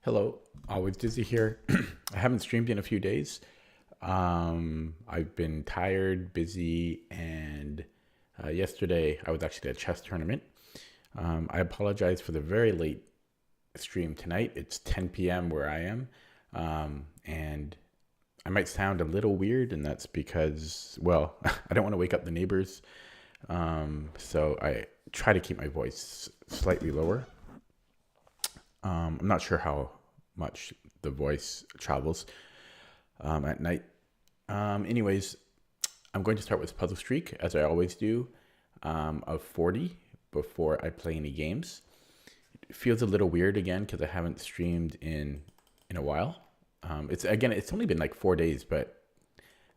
Hello, always Dizzy here. I haven't streamed in a few days. I've been tired, busy, and yesterday I was actually at a chess tournament. I apologize for the very late stream tonight. It's 10 p.m. where I am, and I might sound a little weird, and that's because, well, I don't want to wake up the neighbors, so I try to keep my voice slightly lower. I'm not sure how much the voice travels at night. Anyways, I'm going to start with Puzzle Streak, as I always do, of 40 before I play any games. It feels a little weird again because I haven't streamed in a while. It's only been like 4 days, but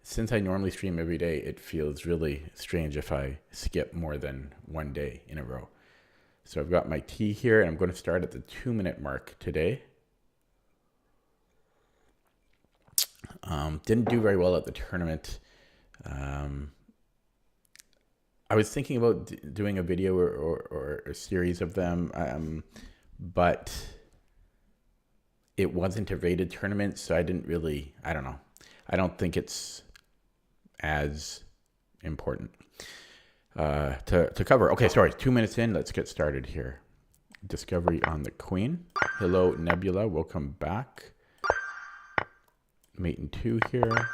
since I normally stream every day, it feels really strange if I skip more than one day in a row. So I've got my tea here, and I'm going to start at the 2-minute mark today. Didn't do very well at the tournament. I was thinking about doing a video or a series of them, but it wasn't a rated tournament, so I don't know. I don't think it's as important to cover. Okay, sorry, 2 minutes in, let's get started here. Discovery on the Queen. Hello, Nebula, welcome back. Mate in 2 here.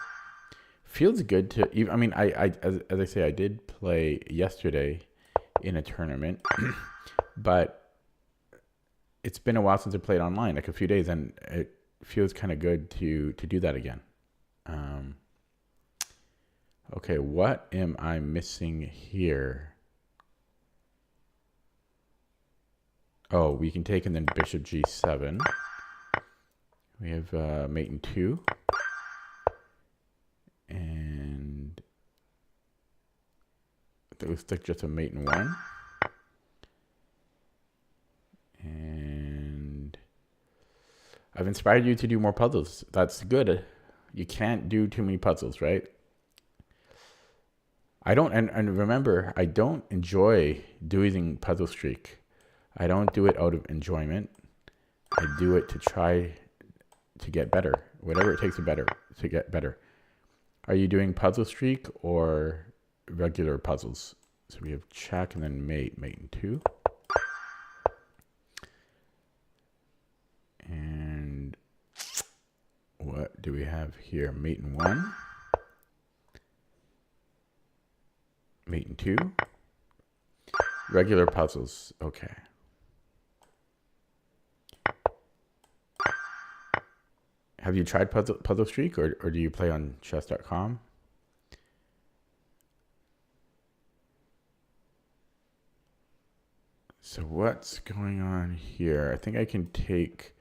Feels good to, as I say, I did play yesterday in a tournament, but it's been a while since I played online, like a few days, and it feels kind of good to do that again. Okay, what am I missing here? Oh, we can take and then bishop g7. We have mate in 2. And it looks like just a mate in 1. And I've inspired you to do more puzzles. That's good. You can't do too many puzzles, right? And remember, I don't enjoy doing Puzzle Streak. I don't do it out of enjoyment. I do it to try to get better. Whatever it takes to get better. Are you doing Puzzle Streak or regular puzzles? So we have check and then mate in 2. And what do we have here? Mate in 1. Mate in 2. Regular puzzles. Okay. Have you tried Puzzle Streak or do you play on chess.com? So what's going on here? I think I can take,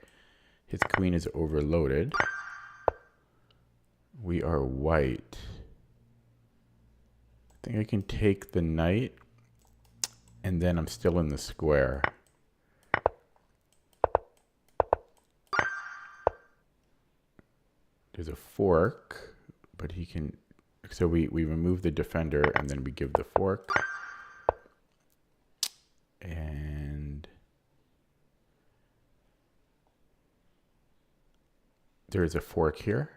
his queen is overloaded. We are white. I think I can take the knight, and then I'm still in the square. There's a fork, but he can, so we remove the defender and then we give the fork. And there is a fork here.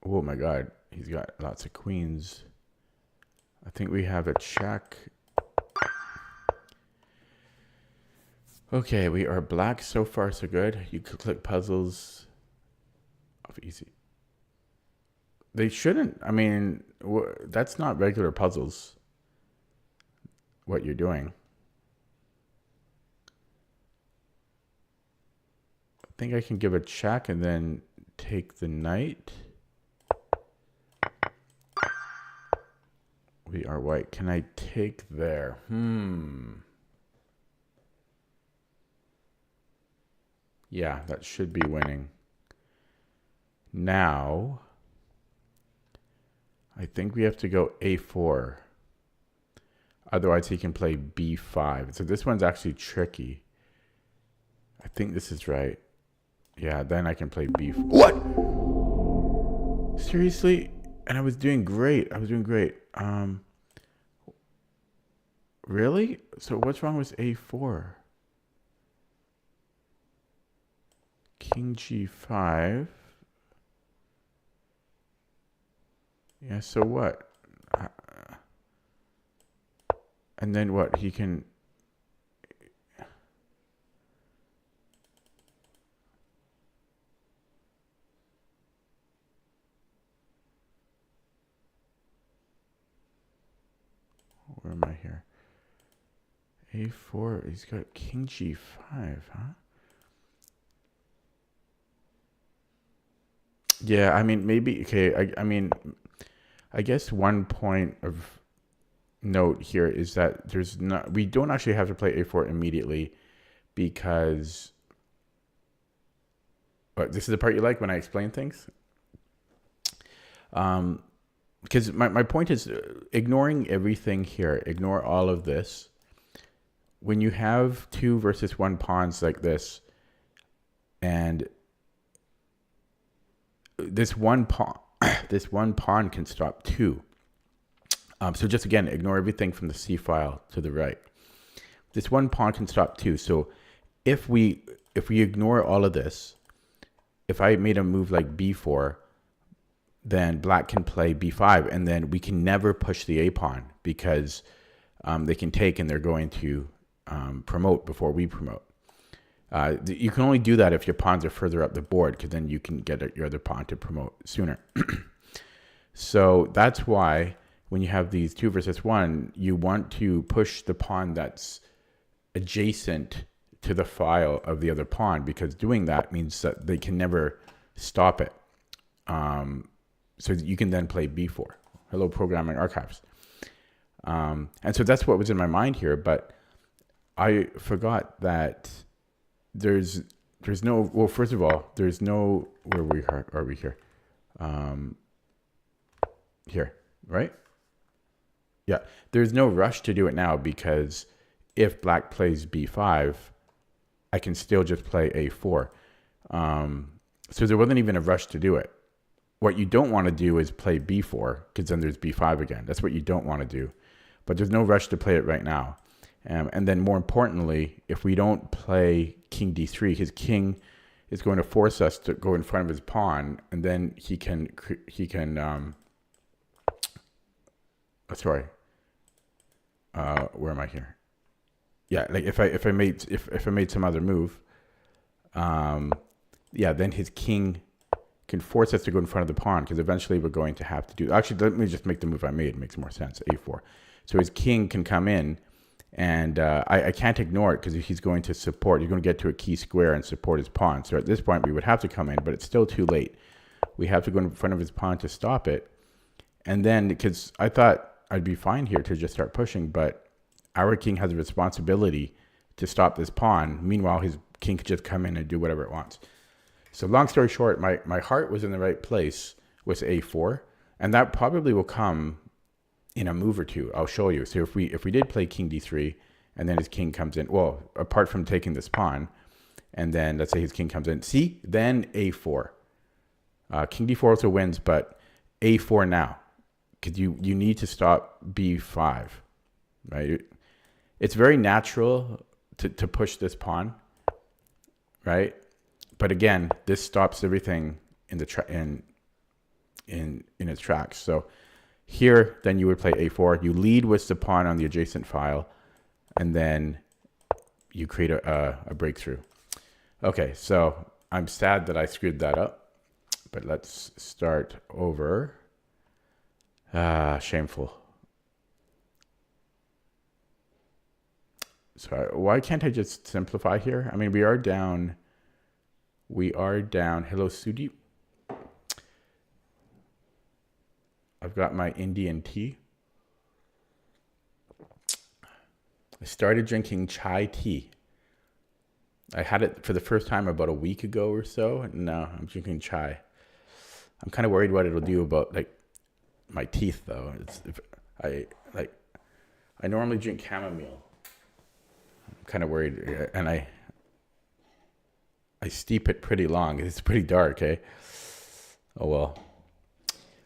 Oh my God, he's got lots of queens. I think we have a check. Okay, we are black. So far, so good. You could click puzzles off easy. They shouldn't. I mean, that's not regular puzzles, what you're doing. I think I can give a check and then take the knight. We are white. Can I take there? Yeah, that should be winning. Now, I think we have to go a4. Otherwise, he can play b5. So this one's actually tricky. I think this is right. Yeah, then I can play b4. What? Seriously? And I was doing great. Really? So what's wrong with a4? King g5. Yeah, so what? And then what? He can... Where am I here? a4. He's got king g5, huh? Yeah, I mean, maybe... Okay, I mean, I guess one point of note here is that we don't actually have to play a4 immediately because... But this is the part you like when I explain things? Because my point is ignoring everything here, ignore all of this. When you have 2 versus 1 pawns like this, and this one pawn, this one pawn can stop 2. So just again, ignore everything from the C file to the right. This one pawn can stop 2. So if we ignore all of this, if I made a move like b4, then black can play b5, and then we can never push the a pawn because they can take and they're going to promote before we promote. You can only do that if your pawns are further up the board, because then you can get your other pawn to promote sooner. So that's why when you have these 2 versus 1, you want to push the pawn that's adjacent to the file of the other pawn, because doing that means that they can never stop it. So you can then play b4. Hello, programming archives. And so that's what was in my mind here, but I forgot that there's no, well, first of all, there's no, where are we here? Here, right? Yeah, there's no rush to do it now, because if black plays b5, I can still just play a4. So there wasn't even a rush to do it. What you don't want to do is play b4, because then there's b5 again. That's what you don't want to do. But there's no rush to play it right now. And then more importantly, if we don't play king d3, his king is going to force us to go in front of his pawn, and then he can where am I here? Yeah, like if I made some other move, yeah, then his king can force us to go in front of the pawn, because eventually we're going to have to do... Actually, let me just make the move I made. It makes more sense, a4. So his king can come in, and I can't ignore it, because he's going to support. He's going to get to a key square and support his pawn. So at this point, we would have to come in, but it's still too late. We have to go in front of his pawn to stop it. And then, because I thought I'd be fine here to just start pushing, but our king has a responsibility to stop this pawn. Meanwhile, his king could just come in and do whatever it wants. So long story short, my heart was in the right place with a4, and that probably will come in a move or two. I'll show you. So if we did play king d3, and then his king comes in, well, apart from taking this pawn, and then let's say his king comes in, see, then a4. King d4 also wins, but a4 now, because you need to stop b5, right? It's very natural to push this pawn, right? But again, this stops everything in the in its tracks. So here, then you would play a4. You lead with the pawn on the adjacent file, and then you create a breakthrough. Okay, so I'm sad that I screwed that up, but let's start over. Shameful. So why can't I just simplify here? I mean, we are down. Hello, Sudeep. I've got my Indian tea. I started drinking chai tea. I had it for the first time about a week ago or so. And now I'm drinking chai. I'm kind of worried what it'll do about like my teeth, though. I normally drink chamomile. I'm kind of worried, and I steep it pretty long. It's pretty dark, eh? Oh well.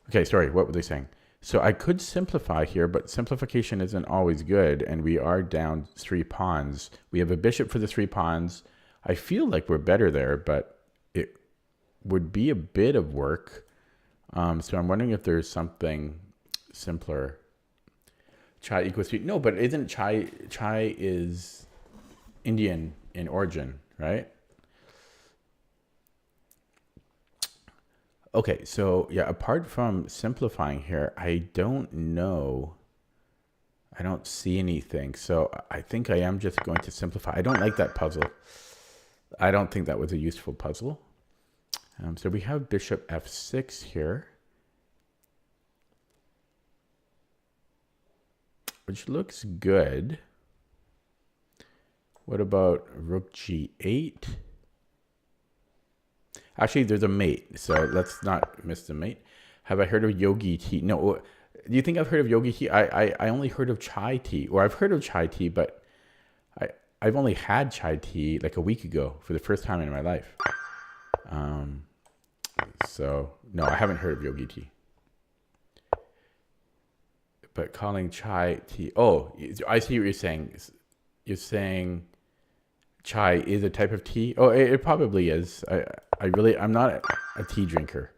Okay, sorry. What were they saying? So I could simplify here, but simplification isn't always good, and we are down 3 pawns. We have a bishop for the 3 pawns. I feel like we're better there, but it would be a bit of work. So I'm wondering if there's something simpler. Chai equals 3. No, but isn't chai is Indian in origin, right? Okay, so yeah, apart from simplifying here, I don't know. I don't see anything. So I think I am just going to simplify. I don't like that puzzle. I don't think that was a useful puzzle. So we have bishop f6 here, which looks good. What about rook g8? Actually, there's a mate, so let's not miss the mate. Have I heard of yogi tea? No. Do you think I've heard of yogi tea? I only heard of chai tea, or I've heard of chai tea, but I've only had chai tea like a week ago for the first time in my life. So no, I haven't heard of yogi tea. But calling chai tea. Oh, I see what you're saying. You're saying chai is a type of tea. Oh, it probably is. I'm not a tea drinker,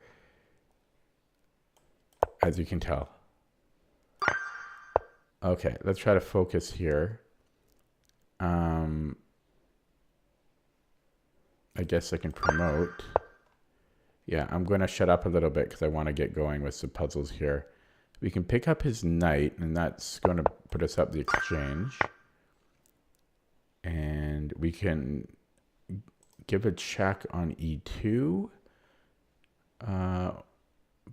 as you can tell. Okay, let's try to focus here. I guess I can promote. Yeah, I'm going to shut up a little bit because I want to get going with some puzzles here. We can pick up his knight, and that's going to put us up the exchange. And we can give a check on e2.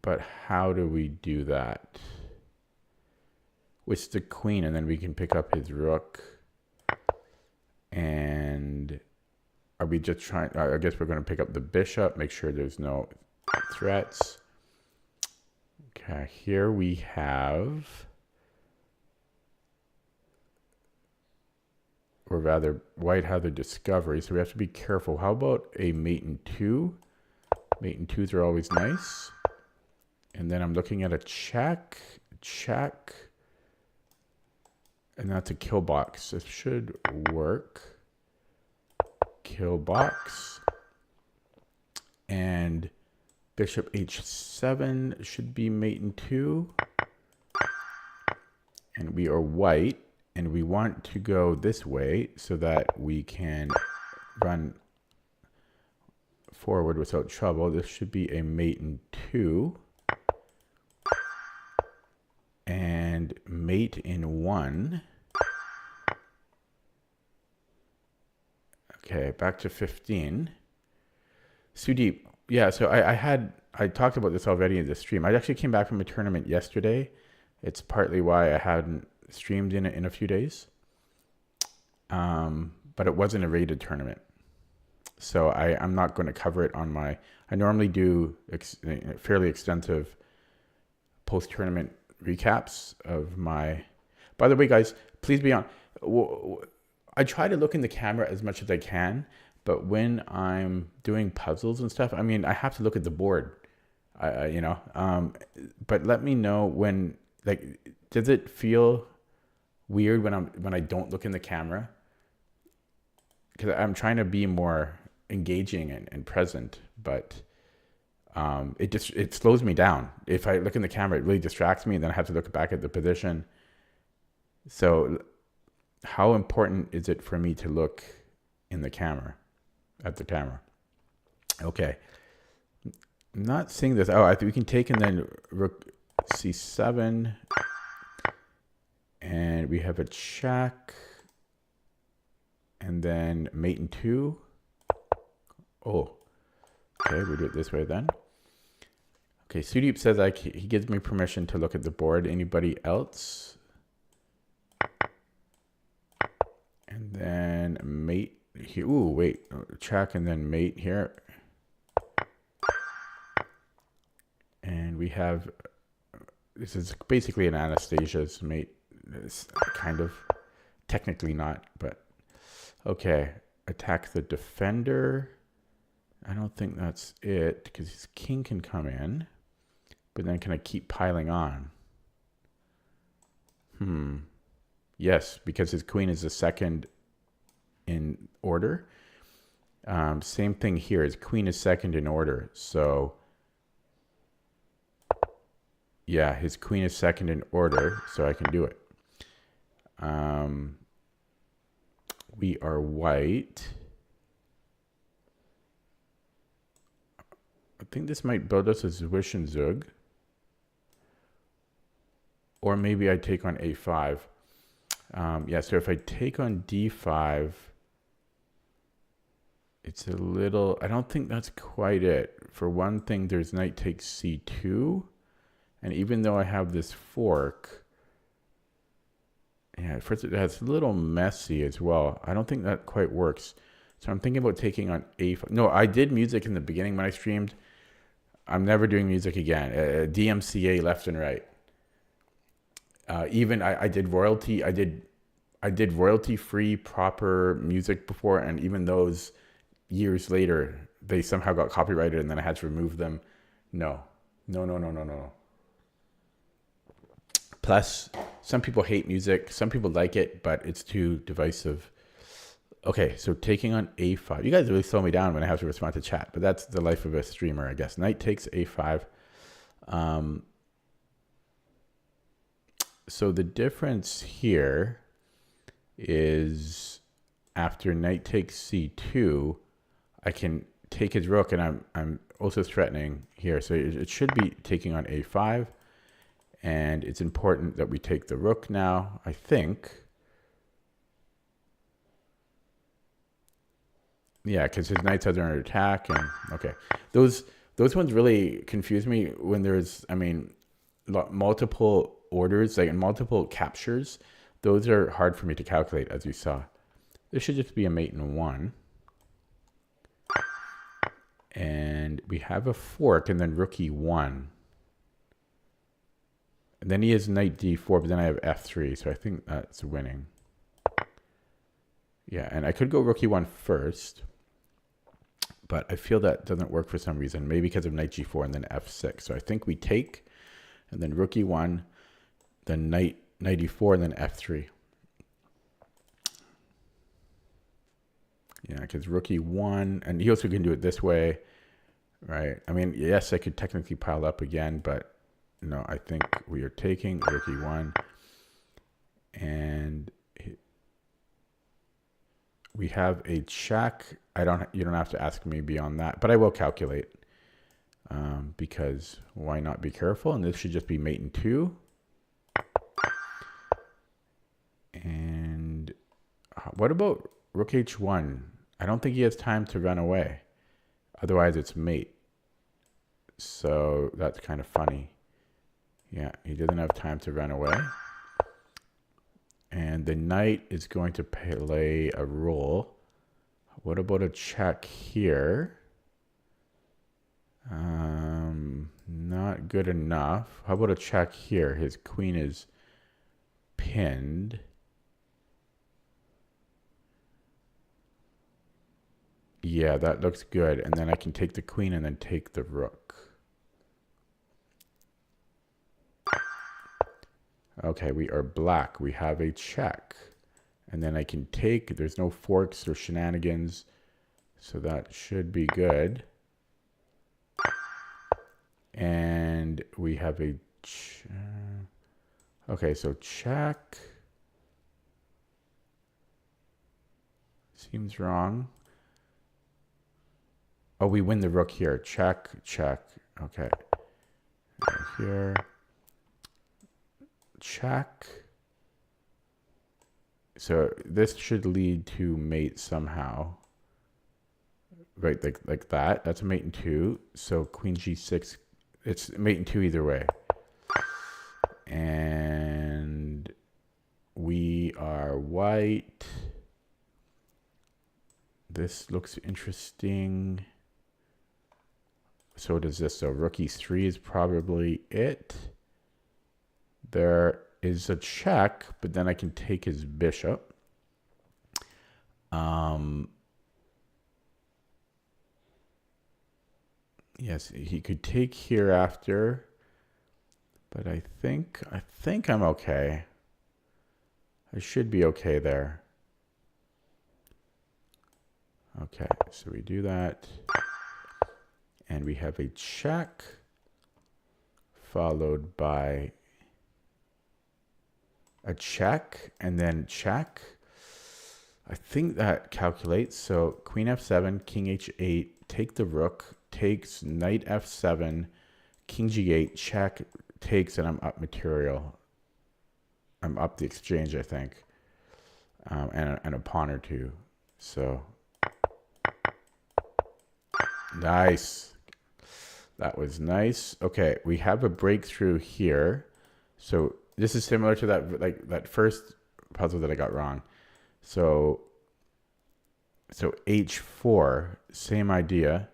But how do we do that? With the queen, and then we can pick up his rook. And are we just trying? I guess we're going to pick up the bishop, make sure there's no threats. Okay, here we have, or rather, white had the discovery, so we have to be careful. How about a mate in 2? Mate in 2s are always nice. And then I'm looking at a check, and that's a kill box. This should work. Kill box. And bishop h7 should be mate in 2. And we are white, and we want to go this way so that we can run forward without trouble. This should be a mate in 2. And mate in 1. Okay, back to 15. Sudeep, yeah, so I talked about this already in the stream. I actually came back from a tournament yesterday. It's partly why I hadn't streamed in a few days. But it wasn't a rated tournament. So I'm not going to cover it on my... I normally do fairly extensive post-tournament recaps of my... By the way, guys, please be on... I try to look in the camera as much as I can, but when I'm doing puzzles and stuff, I mean, I have to look at the board, you know. But let me know when, like, does it feel weird when I don't look in the camera? Because I'm trying to be more engaging and present, but it slows me down. If I look in the camera, it really distracts me, and then I have to look back at the position. So how important is it for me to look in the camera, at the camera? Okay. I'm not seeing this. Oh, I think we can take and then rook c7. And we have a check. And then mate in 2. Oh. Okay, we'll do it this way then. Okay, Sudeep says he gives me permission to look at the board. Anybody else? And then mate here. Ooh, wait. Check and then mate here. And we have... This is basically an Anastasia's mate. It's kind of. Technically not, but... Okay. Attack the defender. I don't think that's it, because his king can come in. But then can I keep piling on? Yes, because his queen is the second in order. Same thing here. His queen is second in order. So yeah, his queen is second in order, so I can do it. We are white. I think this might build us a Zwisch and Zug. Or maybe I take on a5. Yeah, so if I take on d5, it's a little, I don't think that's quite it. For one thing, there's knight takes c2. And even though I have this fork, yeah, first that's a little messy as well. I don't think that quite works. So I'm thinking about taking on a5. No, I did music in the beginning when I streamed. I'm never doing music again. DMCA left and right. Even I did royalty. I did royalty free proper music before, and even those years later, they somehow got copyrighted, and then I had to remove them. No. Plus, some people hate music. Some people like it, but it's too divisive. Okay, so taking on a5. You guys really slow me down when I have to respond to chat, but that's the life of a streamer, I guess. Knight takes a5. So the difference here is after knight takes c2, I can take his rook, and I'm also threatening here. So it should be taking on a5. And it's important that we take the rook now, I think. Yeah, because his knights are under attack. And okay, those ones really confuse me when there's, I mean, multiple orders, like multiple captures. Those are hard for me to calculate, as you saw. This should just be a mate in one. And we have a fork, and then rook e1. And then he has knight d4, but then I have f3, so I think that's winning. Yeah, and I could go rook e1 first, but I feel that doesn't work for some reason. Maybe because of knight g4 and then f6. So I think we take, and then rook e1, then knight e4, and then f3. Yeah, because rook e1, and he also can do it this way, right? I mean, yes, I could technically pile up again, but no, I think we are taking rook e1, and we have a check. You don't have to ask me beyond that, but I will calculate because why not be careful? And this should just be mate in 2. And what about rook h1? I don't think he has time to run away. Otherwise, it's mate. So that's kind of funny. Yeah, he doesn't have time to run away. And the knight is going to play a role. What about a check here? Not good enough. How about a check here? His queen is pinned. Yeah, that looks good. And then I can take the queen and then take the rook. Okay, we are black. We have a check. And then I can take, there's no forks or shenanigans. So that should be good. And we have a, okay, so check. Seems wrong. Oh, we win the rook here. Check, check. Okay. Here. Check. So this should lead to mate somehow. Right, like that. That's a mate in 2. So queen g6. It's mate in 2 either way. And we are white. This looks interesting. So does this. So rook e3 is probably it. There is a check, but then I can take his bishop. Yes, he could take here after, but I think I'm okay. I should be okay there. Okay, so we do that. And we have a check followed by a check and then check. I think that calculates. So queen f7, king h8, take the rook, takes knight f7, king g8, check, takes, and I'm up material. I'm up the exchange, I think, and a pawn or two. So nice. That was nice. Okay, we have a breakthrough here. So this is similar to that first puzzle that I got wrong. So h4, same idea,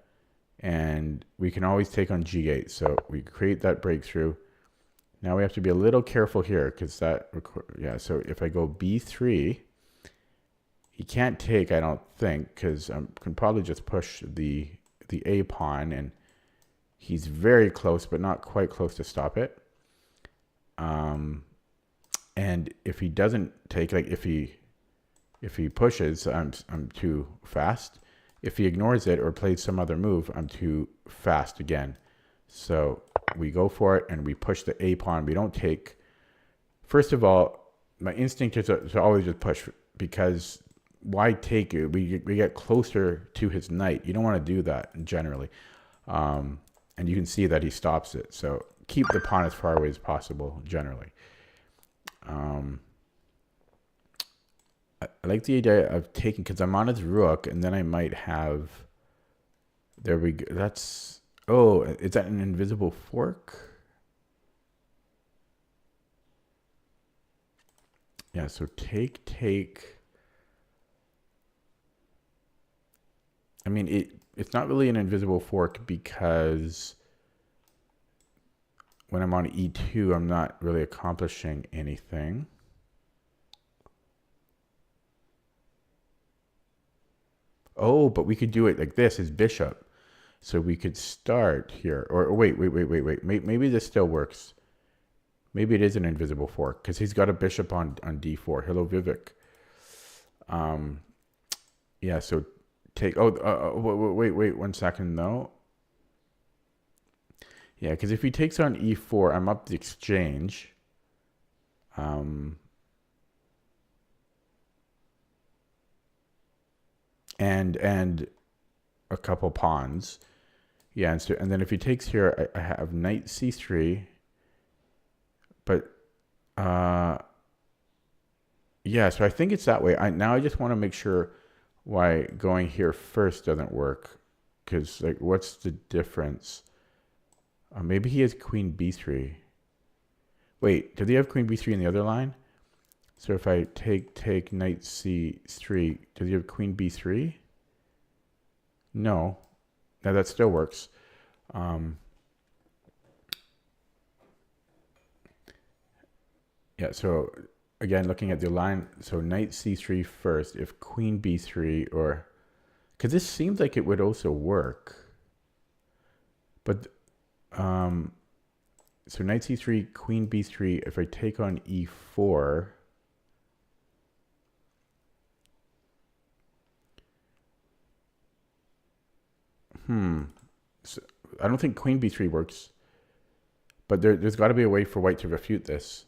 and we can always take on g8. So we create that breakthrough. Now we have to be a little careful here because so if I go b3, he can't take, I don't think, because I can probably just push the a pawn, and he's very close, but not quite close to stop it. And if he doesn't take, like if he pushes, I'm too fast. If he ignores it or plays some other move, I'm too fast again. So we go for it and we push the a pawn. We don't take. First of all, my instinct is to always just push, because why take it? We get closer to his knight. You don't want to do that generally. And you can see that he stops it. So keep the pawn as far away as possible generally. I like the idea of taking, because I'm on his rook, and then I might have. There we go. That's. Oh, is that an invisible fork? Yeah, so take. I mean, it's not really an invisible fork because when I'm on e2, I'm not really accomplishing anything. Oh, but we could do it like this, his bishop. So we could start here. Or wait. Maybe this still works. Maybe it is an invisible fork because he's got a bishop on d4. Hello, Vivek. Yeah, so take... wait 1 second, though. Yeah, because if he takes on e4, I'm up the exchange. And a couple pawns. Yeah, and then if he takes here, I have knight c3. But yeah, so I think it's that way. Now I just want to make sure why going here first doesn't work, because like, what's the difference? Maybe he has queen b3. Wait, did he have queen b3 in the other line? So if I take knight c3, does he have queen b3? No. Now that still works. Yeah, so again, looking at the line, so knight c3 first, if queen b3, or... Because this seems like it would also work. But... so knight c3, queen b3, if I take on e4... So I don't think queen b3 works. But there's got to be a way for white to refute this.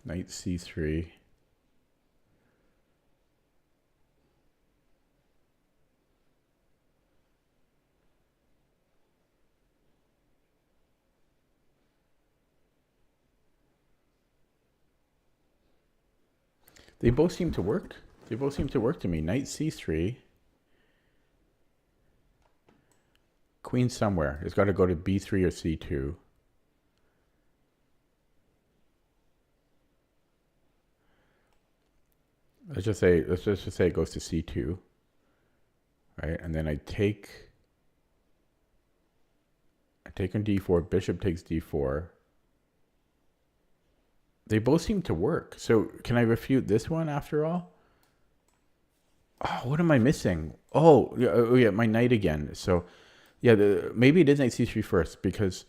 Knight c3. They both seem to work. They both seem to work to me. Knight c3. Queen somewhere. It's got to go to b3 or c2. Let's just say it goes to c2. Right? And then I take on d4, bishop takes d4. They both seem to work. So can I refute this one after all? Oh, what am I missing? Oh yeah, my knight again. So yeah, maybe it is knight c3 first, because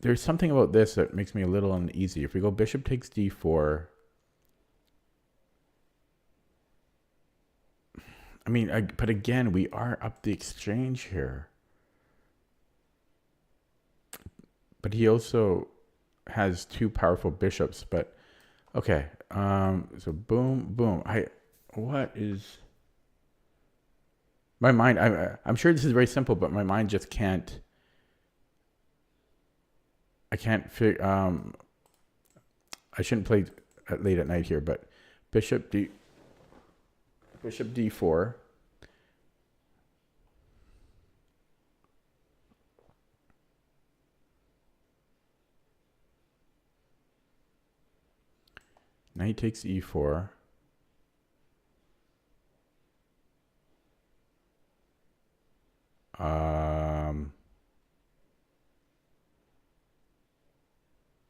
there's something about this that makes me a little uneasy. If we go bishop takes d4, I mean, but again, we are up the exchange here. But he also has two powerful bishops. But okay, so boom, boom. What is my mind? I'm sure this is very simple, but my mind just can't. I can't figure. I shouldn't play late at night here, but bishop d4. Knight takes e4.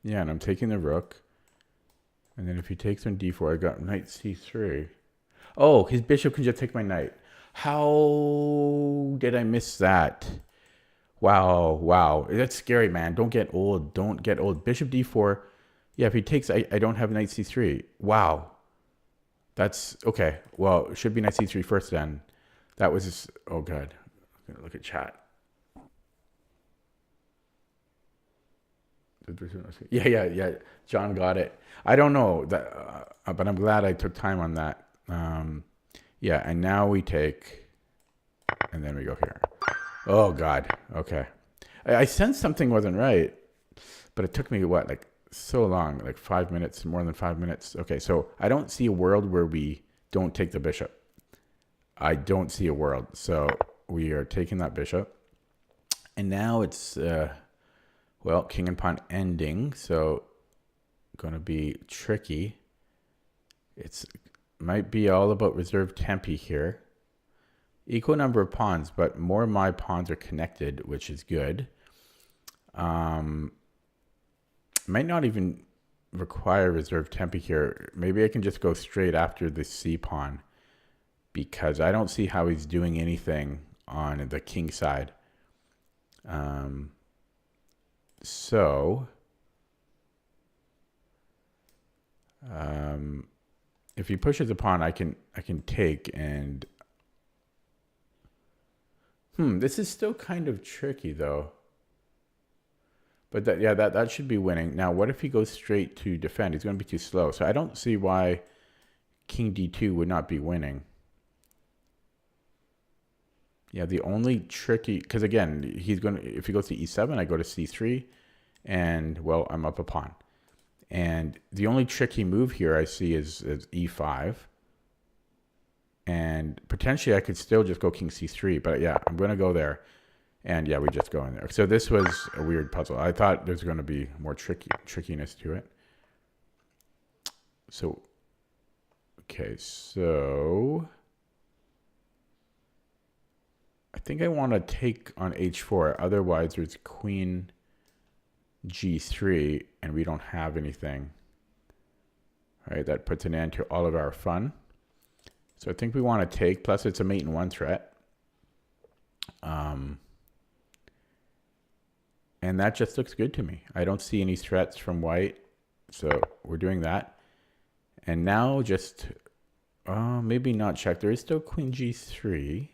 Yeah, and I'm taking the rook. And then if he takes on d4, I got knight c3. Oh, his bishop can just take my knight. How did I miss that? Wow, wow. That's scary, man. Don't get old. Don't get old. Bishop d4. Yeah, if he takes, I don't have knight c3. Wow. That's, okay. Well, it should be knight c3 first then. That was just, oh, God. I'm going to look at chat. Yeah. John got it. I don't know, that, but I'm glad I took time on that. Yeah, and now we take, and then we go here. Oh, God. Okay. I sensed something wasn't right, but it took me, what, like so long, like 5 minutes, more than 5 minutes. Okay, so I don't see a world where we don't take the bishop. I don't see a world. So we are taking that bishop. And now it's, well, king and pawn ending. So going to be tricky. It's might be all about reserve tempi here. Equal number of pawns, but more of my pawns are connected, which is good. Might not even require reserve tempi here. Maybe I can just go straight after the c pawn, because I don't see how he's doing anything on the king side. If he pushes a pawn, I can take, and this is still kind of tricky though. But that should be winning. Now, what if he goes straight to defend? He's going to be too slow. So I don't see why king d2 would not be winning. Yeah, the only tricky, because again, if he goes to e7, I go to c3, and well, I'm up a pawn. And the only tricky move here I see is e5. And potentially I could still just go king c3, but yeah, I'm going to go there. And yeah, we just go in there. So this was a weird puzzle. I thought there's going to be more trickiness to it. So, okay, so I think I want to take on h4. Otherwise, there's queen g3, and we don't have anything. All right, that puts an end to all of our fun. So I think we want to take, plus it's a mate in one threat. And that just looks good to me. I don't see any threats from white. So we're doing that. And now just, maybe not check. There is still queen g3.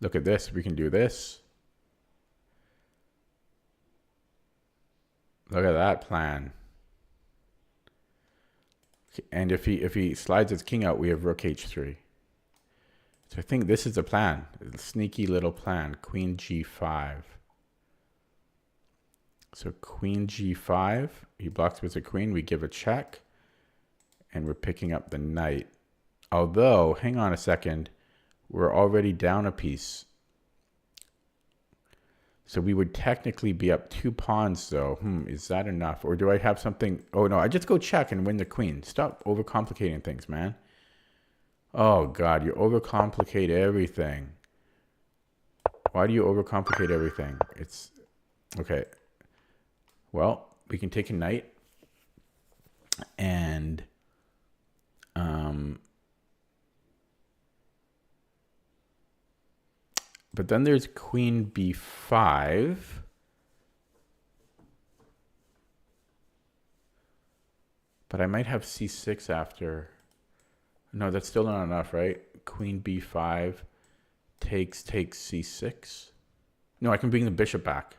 Look at this. We can do this. Look at that plan. And if he slides his king out, we have rook h3. So I think this is the plan. A sneaky little plan. Queen g5. So queen g5. He blocks with a queen. We give a check. And we're picking up the knight. Although, hang on a second. We're already down a piece. So we would technically be up 2 pawns, though. Is that enough? Or do I have something? Oh, no, I just go check and win the queen. Stop overcomplicating things, man. Oh, God, you overcomplicate everything. Why do you overcomplicate everything? It's... Okay. Well, we can take a knight. And... But then there's queen b5. But I might have c6 after. No, that's still not enough, right? Queen b5 takes c6. No, I can bring the bishop back.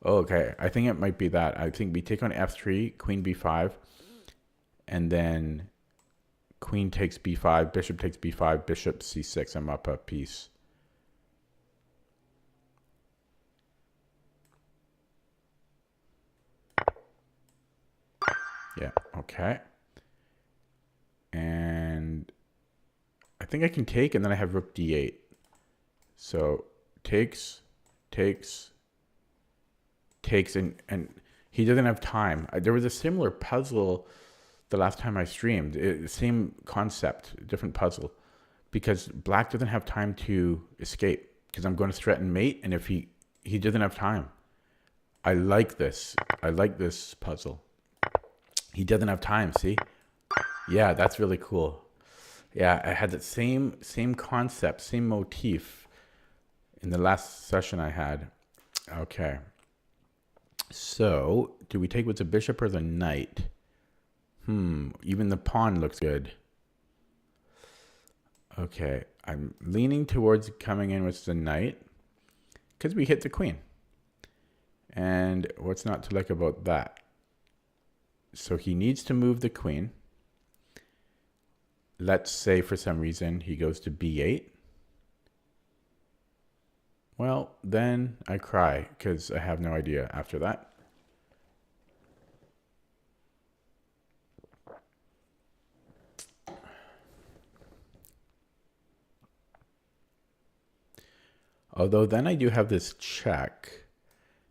Oh, okay, I think it might be that. I think we take on f3, queen b5, and then queen takes b5, bishop takes b5, bishop c6. I'm up a piece. Yeah, okay. And I think I can take, and then I have rook d8. So takes, and he doesn't have time. There was a similar puzzle the last time I streamed. Same concept, different puzzle. Because black doesn't have time to escape. Because I'm going to threaten mate, and if he doesn't have time. I like this. I like this puzzle. He doesn't have time, see? Yeah, that's really cool. Yeah, I had the same concept, same motif in the last session I had. Okay. So, do we take with the bishop or the knight? Even the pawn looks good. Okay, I'm leaning towards coming in with the knight because we hit the queen. And what's not to like about that? So he needs to move the queen. Let's say for some reason he goes to b8. Well, then I cry because I have no idea after that. Although then I do have this check.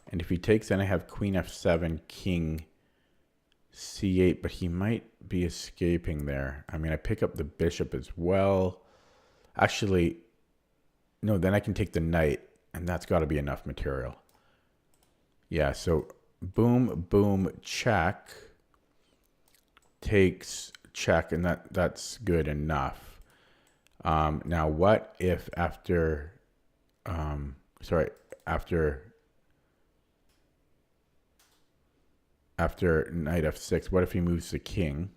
And if he takes, then I have queen f7, king c8. But he might be escaping there. I mean, I pick up the bishop as well. Actually, no, then I can take the knight. And that's got to be enough material. Yeah, so boom, boom, check. Takes, check, and that's good enough. Now, what if after... after knight f6, what if he moves the king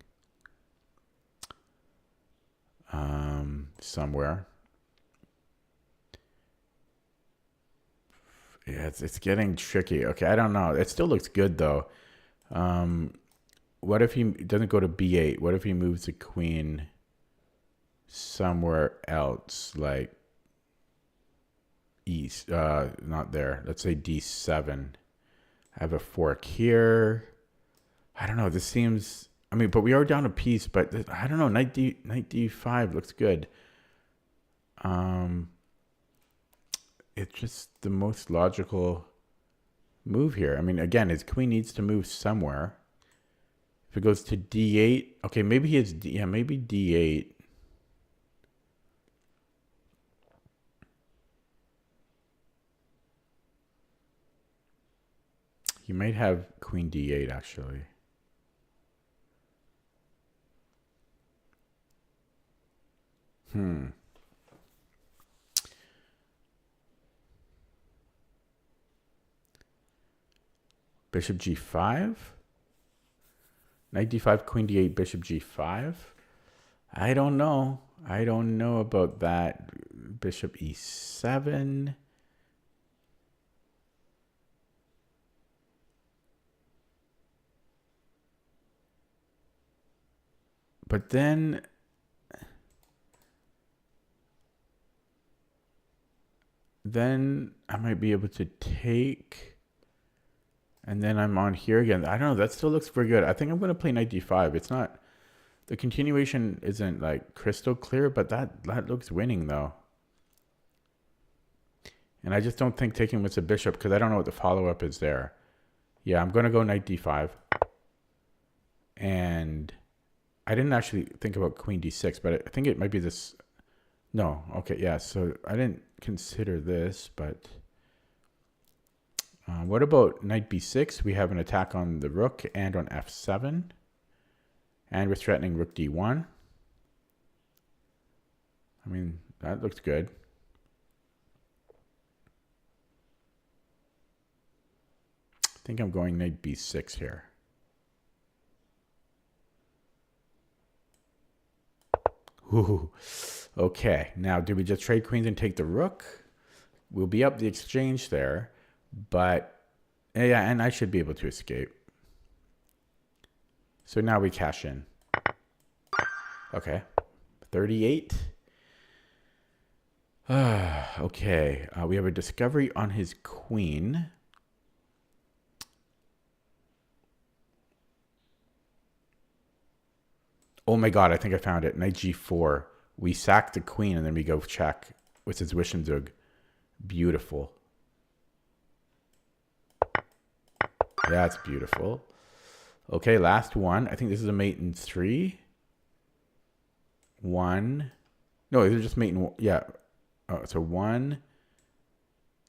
somewhere? Yeah, it's getting tricky. Okay, I don't know. It still looks good though. What if he doesn't go to b8? What if he moves the queen somewhere else, like east? Not there. Let's say d7. I have a fork here. I don't know. This seems... I mean, but we are down a piece, but I don't know. Knight d5 looks good. It's just the most logical move here. I mean, again, his queen needs to move somewhere. If it goes to d8... Okay, maybe he has... Yeah, maybe d8. He might have queen d8, actually. Bishop g5? Knight d5, queen d8, bishop g5? I don't know. I don't know about that. Bishop e7. But then I might be able to take, and then I'm on here again. I don't know. That still looks pretty good. I think I'm going to play knight d5. It's not, the continuation isn't like crystal clear, but that looks winning though. And I just don't think taking with the bishop because I don't know what the follow-up is there. Yeah, I'm going to go knight d5. And I didn't actually think about queen d6, but I think it might be this. No, okay, yeah, so I didn't consider this, but what about knight b6? We have an attack on the rook and on f7. And we're threatening rook d1. I mean, that looks good. think I'm going knight b6 here. Ooh. Okay, now do we just trade queens and take the rook? We'll be up the exchange there, but yeah, and I should be able to escape. So now we cash in. Okay, 38. Okay, we have a discovery on his queen. Oh my god, I think I found it. Knight g4. We sack the queen and then we go check with his Wishendug. Beautiful. That's beautiful. Okay, last one. I think this is a mate in 3. 1. No, they're just mate in... Yeah. Oh, so 1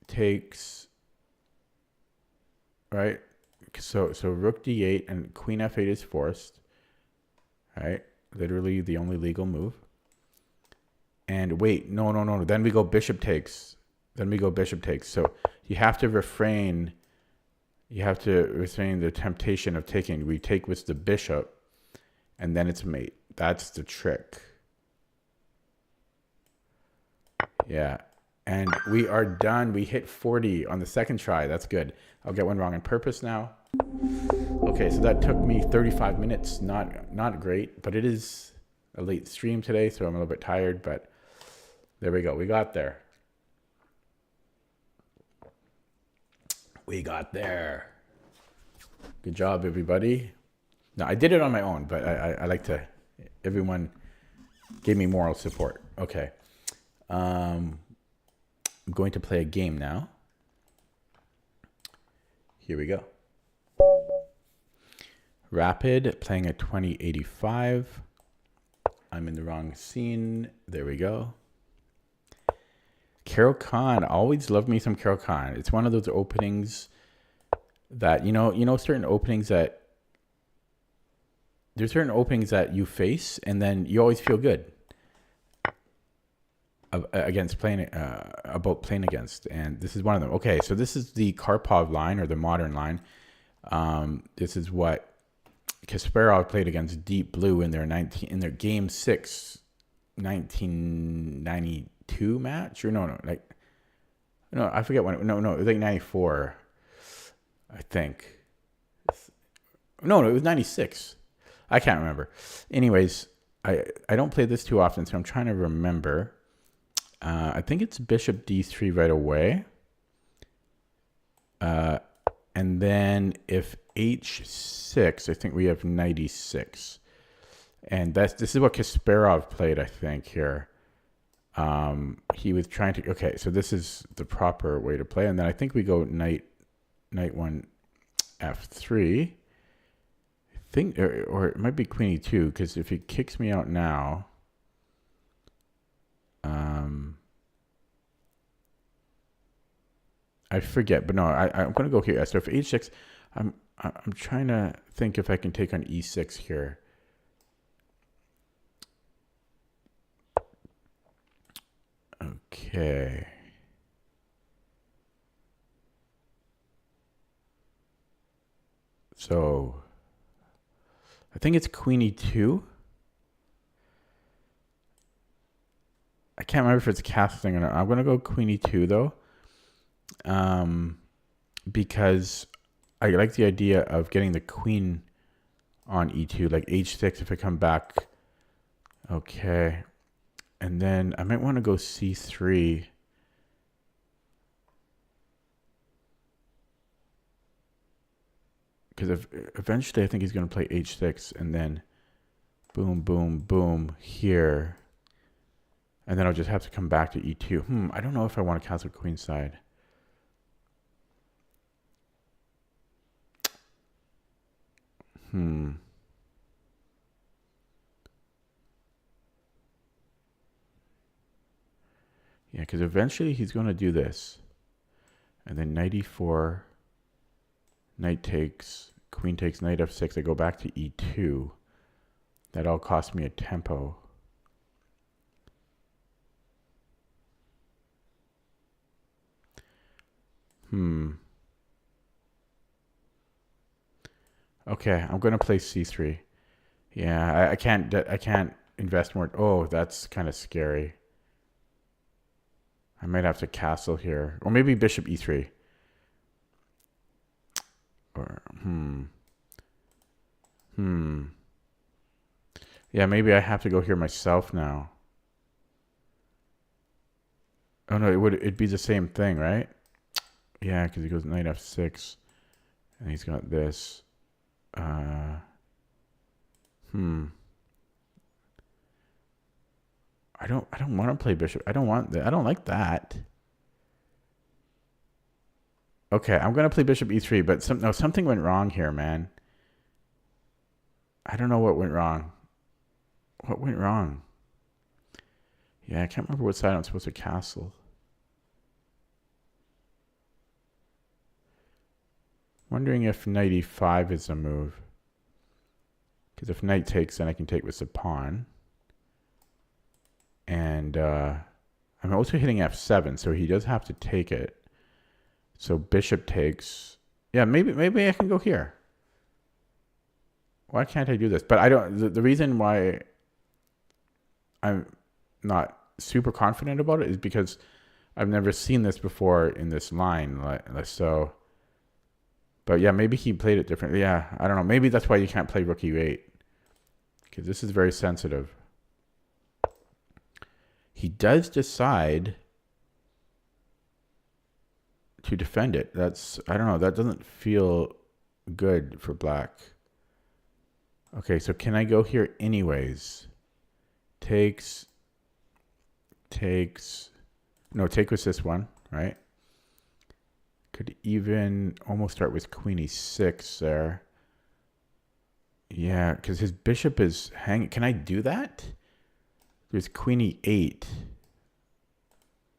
takes... Right? So rook d8 and queen f8 is forced. Right? Literally the only legal move. And wait, no. Then we go bishop takes. So you have to refrain. You have to refrain the temptation of taking. We take with the bishop, and then it's mate. That's the trick. Yeah. And we are done. We hit 40 on the second try. That's good. I'll get one wrong on purpose now. Okay, so that took me 35 minutes. Not great, but it is a late stream today, so I'm a little bit tired, but there we go. We got there. We got there. Good job, everybody. No, I did it on my own, but I like to... Everyone gave me moral support. Okay. I'm going to play a game now. Here we go. Rapid, playing at 2085. I'm in the wrong scene. There we go. Carol Khan. Always love me some Carol Khan. It's one of those openings that, you know certain openings that... There's certain openings that you face, and then you always feel good against playing about playing against, and this is one of them. Okay, so this is the Karpov line or the modern line. This is what Kasparov played against Deep Blue in their game 6 1992 match, or no, I forget when. No, it was like 94, I think. No, it was 96. I can't remember. Anyways, I don't play this too often, so I'm trying to remember. I think it's bishop d3 right away. And then if h6, I think we have knight e6. And this is what Kasparov played, I think, here. He was trying to... Okay, so this is the proper way to play. And then I think we go knight 1 f3. I think, or it might be queen e2, because if he kicks me out now... I forget, but no, I'm going to go here. So for h6, I'm trying to think if I can take on e6 here. Okay. So I think it's queen e2. I can't remember if it's castling or not. I'm going to go queen e2 though. Because I like the idea of getting the queen on e2, like h6 if I come back. Okay. And then I might want to go c3. Because eventually I think he's going to play h6 and then boom, boom, boom here. And then I'll just have to come back to e2. I don't know if I want to castle queenside. Yeah, because eventually he's going to do this. And then knight e4, knight takes, queen takes, knight f6. I go back to e2. That all cost me a tempo. Okay, I'm gonna play c3. Yeah, I can't invest more. Oh, that's kind of scary. I might have to castle here, or maybe bishop e3. Or hmm. Yeah, maybe I have to go here myself now. Oh no, it'd be the same thing, right? Yeah, because he goes knight f6, and he's got this. Uh, hmm. I don't want to play bishop. I don't want that. I don't like that. Okay, I'm gonna play bishop e3, but something went wrong here, man. I don't know what went wrong. What went wrong? Yeah, I can't remember what side I'm supposed to castle. Wondering if knight e5 is a move. Because if knight takes, then I can take with the pawn. And I'm also hitting f7, so he does have to take it. So bishop takes. Yeah, maybe I can go here. Why can't I do this? But I don't. The reason why I'm not super confident about it is because I've never seen this before in this line. So, but yeah, maybe he played it differently. Yeah, I don't know. Maybe that's why you can't play rook e8, because this is very sensitive. He does decide to defend it. I don't know. That doesn't feel good for black. Okay, so can I go here anyways? Takes. No, take was this one, right? Could even almost start with queen e6 there. Yeah, because his bishop is hanging. Can I do that? There's queen e8.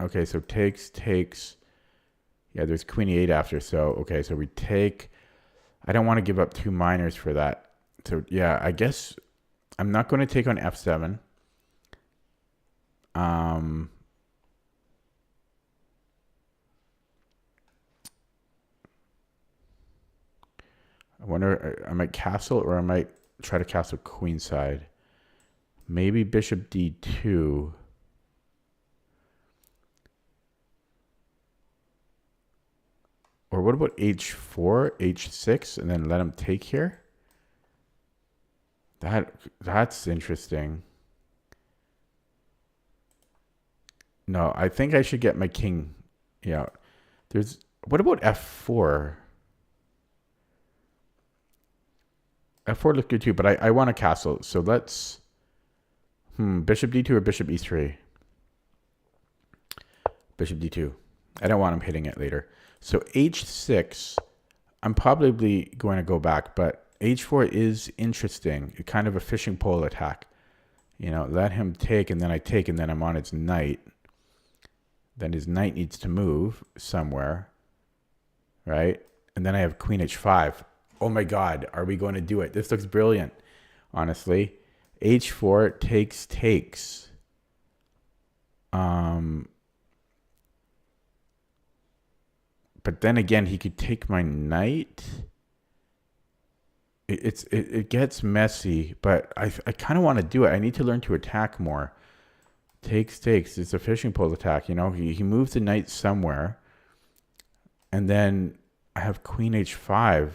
Okay, so takes. Yeah, there's queen e8 after. So, okay, so we take. I don't want to give up two minors for that. So, yeah, I guess I'm not going to take on f7. I wonder, I might castle or I might try to castle queenside. Maybe bishop d2. Or what about h4, h6, and then let him take here? That's interesting. No, I think I should get my king. Yeah. What about f4? f4 looks good too, but I want a castle. So let's bishop d2 or bishop e3? Bishop d2. I don't want him hitting it later. So h6, I'm probably going to go back, but h4 is interesting. Kind of a fishing pole attack. You know, let him take, and then I take, and then I'm on his knight. Then his knight needs to move somewhere, right? And then I have queen h5. Oh my God, are we going to do it? This looks brilliant, honestly. h4 takes. But then again, he could take my knight. It gets messy, but I kind of want to do it. I need to learn to attack more. Takes. It's a fishing pole attack. You know, he moves the knight somewhere, and then I have queen h5.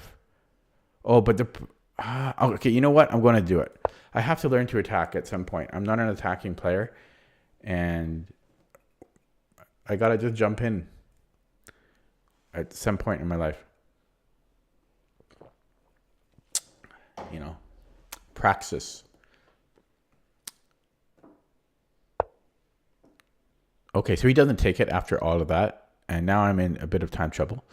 Oh, but okay. You know what? I'm going to do it. I have to learn to attack at some point. I'm not an attacking player, and I gotta just jump in at some point in my life. You know, praxis. Okay, so he doesn't take it after all of that, and now I'm in a bit of time trouble.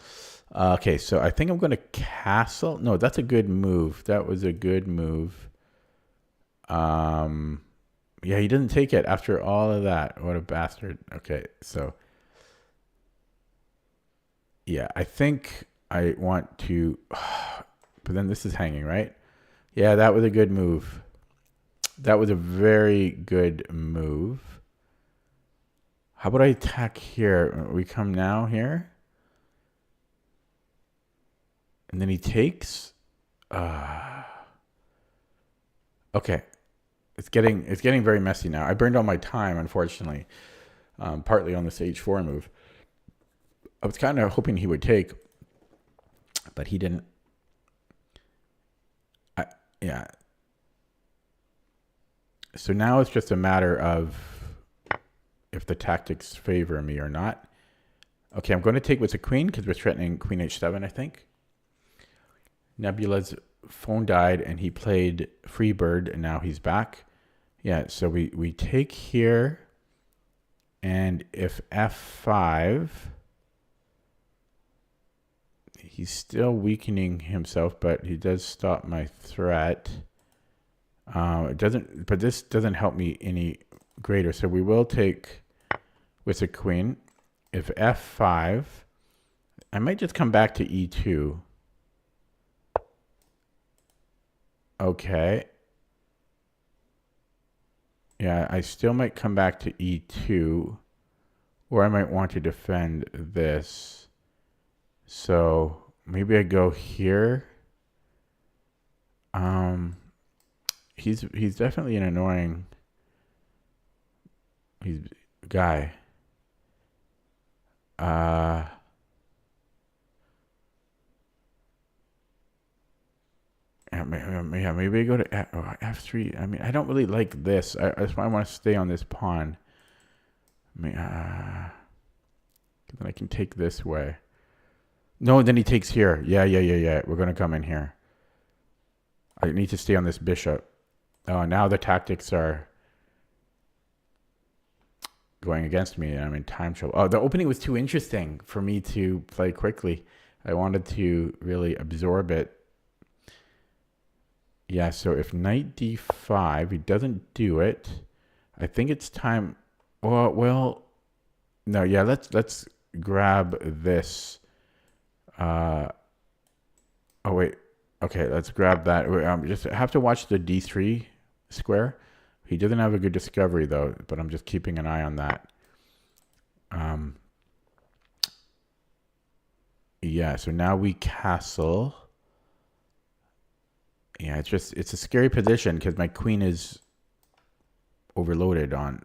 Okay, so I think I'm going to castle. No, that's a good move. That was a good move. Yeah, he didn't take it after all of that. What a bastard. Okay, so yeah, I think I want to, but then this is hanging, right? Yeah, that was a good move. That was a very good move. How about I attack here? We come now here. And then he takes. Okay. It's getting very messy now. I burned all my time, unfortunately, partly on this H4 move. I was kind of hoping he would take, but he didn't. Yeah. So now it's just a matter of if the tactics favor me or not. Okay, I'm going to take with the queen because we're threatening queen h7, I think. Nebula's phone died and he played Freebird and now he's back. Yeah, so we take here, and if f5, he's still weakening himself, but he does stop my threat. It doesn't, but this doesn't help me any greater. So we will take with the queen. If f5, I might just come back to e2. Okay. Yeah, I still might come back to e2, or I might want to defend this. So maybe I go here. He's definitely an annoying guy. Yeah, maybe I go to f3. I mean, I don't really like this. That's why I want to stay on this pawn. Then I can take this way. No, then he takes here. Yeah. We're going to come in here. I need to stay on this bishop. Oh, now the tactics are going against me, and I'm in time trouble. Oh, the opening was too interesting for me to play quickly. I wanted to really absorb it. Yeah, so if knight d5, he doesn't do it. I think it's time. Well, no, yeah, let's grab this. Oh wait, okay, let's grab that. Just have to watch the d3 square. He doesn't have a good discovery though, but I'm just keeping an eye on that. Yeah, so now we castle. Yeah, it's a scary position because my queen is overloaded on,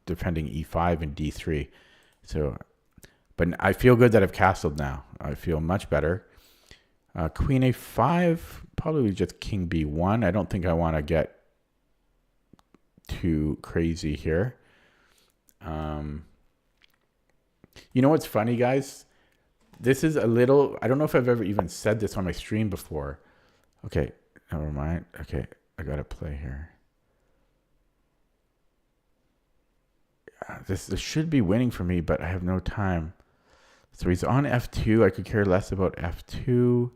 defending e5 and d3. So, but I feel good that I've castled now. I feel much better. Queen a5, probably just king b1. I don't think I want to get too crazy here. You know what's funny, guys? This is a little, I don't know if I've ever even said this on my stream before. Okay, never mind. Okay, I got to play here. This should be winning for me, but I have no time. So he's on f2. I could care less about f2.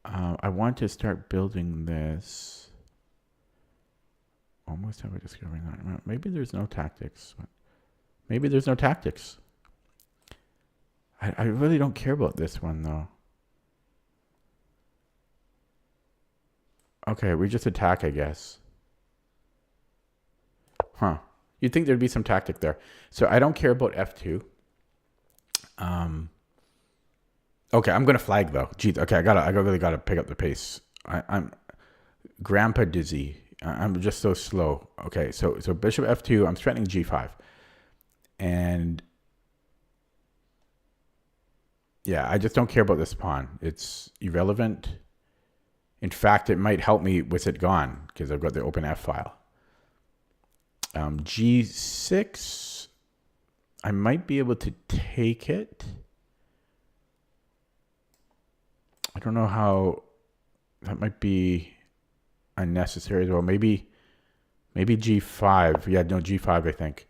I want to start building this. Almost have a discovery. Maybe there's no tactics. Maybe there's no tactics. I really don't care about this one, though. Okay, we just attack, I guess. Huh. You'd think there'd be some tactic there. So I don't care about f2. Okay, I'm gonna flag though. Geez, okay, I really gotta pick up the pace. I'm grandpa dizzy. I'm just so slow. Okay, so bishop f2. I'm threatening g5, and yeah, I just don't care about this pawn. It's irrelevant. In fact, it might help me with it gone because I've got the open f file. G6. I might be able to take it. I don't know how that might be unnecessary as well. Maybe g5. Yeah, no, g5, I think.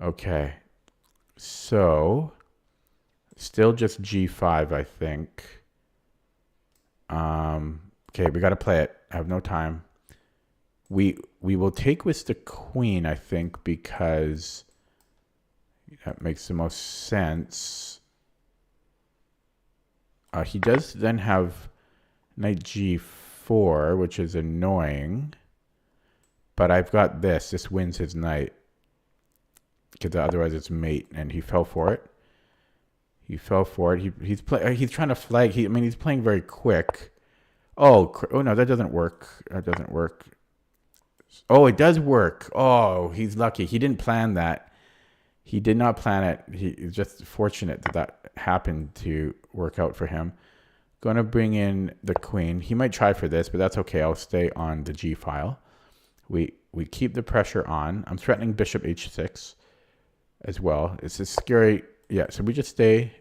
Okay. So still just g5, I think. Okay, we got to play it. I have no time. We will take with the queen, I think, because that makes the most sense. He does then have knight g4, which is annoying. But I've got this. This wins his knight. Because otherwise it's mate, and he fell for it. He's trying to flag. He's playing very quick. Oh no, that doesn't work. That doesn't work. Oh, it does work. Oh, he's lucky. He didn't plan that. He did not plan it. He's just fortunate that that happened to work out for him. Going to bring in the queen. He might try for this, but that's okay. I'll stay on the G file. We keep the pressure on. I'm threatening bishop h6 as well. It's a scary. Yeah, so we just stay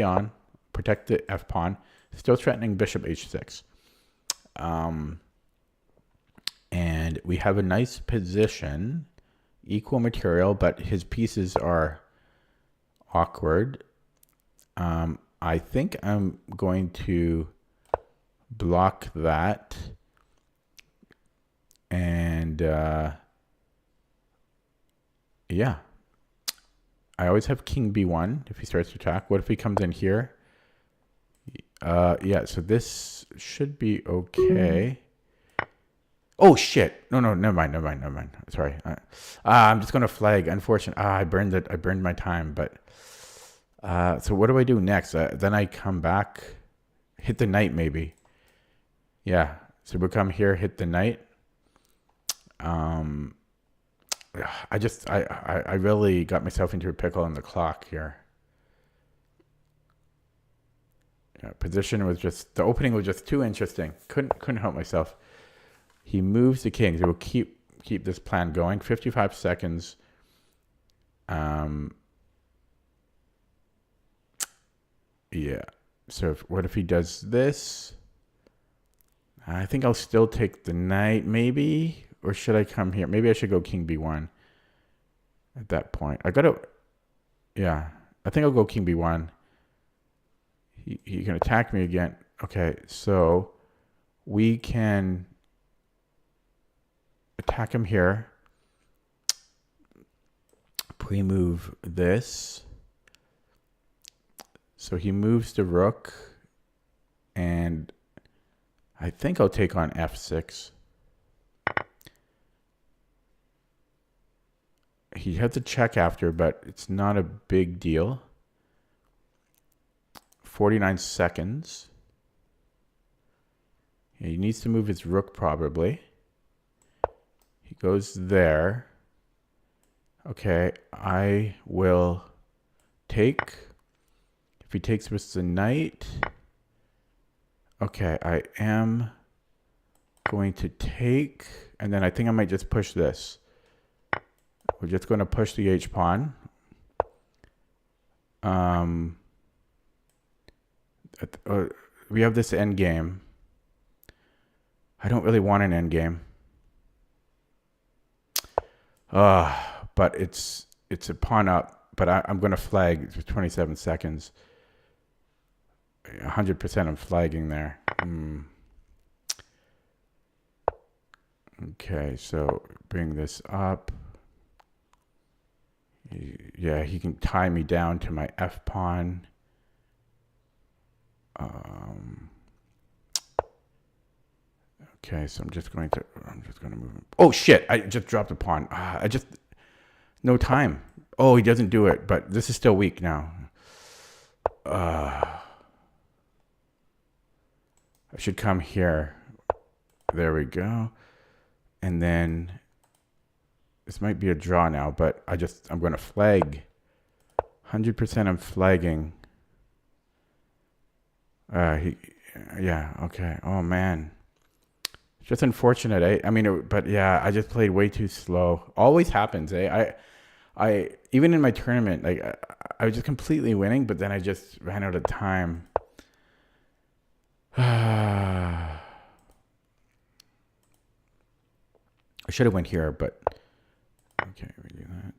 on. Protect the f pawn. Still threatening bishop h6. And we have a nice position, equal material, but his pieces are awkward. I think I'm going to block that. And yeah, I always have king b1 if he starts to attack. What if he comes in here? Yeah, so this should be okay. Oh shit! No, never mind. Sorry. I'm just gonna flag. Unfortunately, I burned it. I burned my time. But so what do I do next? Then I come back, hit the knight maybe. Yeah. So we come here, hit the knight. I really got myself into a pickle on the clock here. Yeah, position was just, the opening was just too interesting. Couldn't help myself. He moves the king. So we'll keep this plan going. 55 seconds. Yeah. So what if he does this? I think I'll still take the knight, maybe. Or should I come here? Maybe I should go king b1 at that point. Yeah. I think I'll go king b1. He can attack me again. Okay, so we can attack him here. Pre-move this. So he moves the rook. And I think I'll take on f6. He has to check after, but it's not a big deal. 49 seconds. He needs to move his rook probably. He goes there. Okay, I will take. If he takes with the knight. Okay, I am going to take. And then I think I might just push this. We're just going to push the h-pawn. We have this endgame. I don't really want an endgame. But it's a pawn up. But I'm going to flag for 27 seconds. 100% I'm flagging there. Okay, so bring this up. Yeah, he can tie me down to my f pawn. Okay, so I'm just going to move him. Oh shit! I just dropped a pawn. No time. Oh, he doesn't do it, but this is still weak now. I should come here. There we go. And then this might be a draw now, but I'm going to flag. 100% I'm flagging. Yeah, okay. Oh man. It's just unfortunate. I mean, but yeah, I just played way too slow. Always happens, I even in my tournament, like I was just completely winning, but then I just ran out of time. I should have went here, but okay, we do that.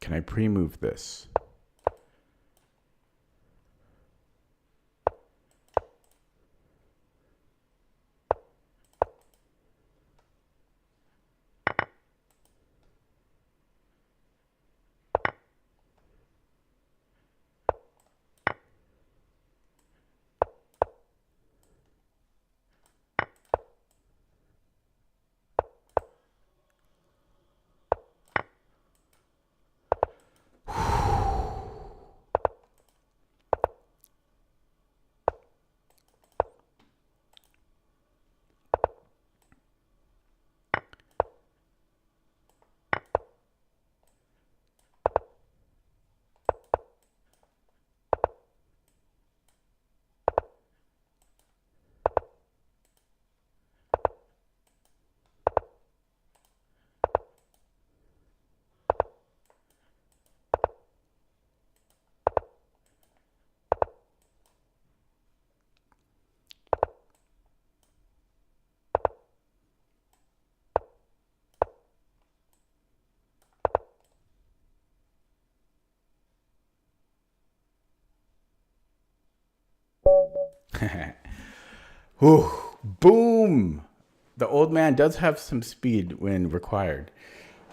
Can I pre-move this? Whew, boom. The old man does have some speed when required.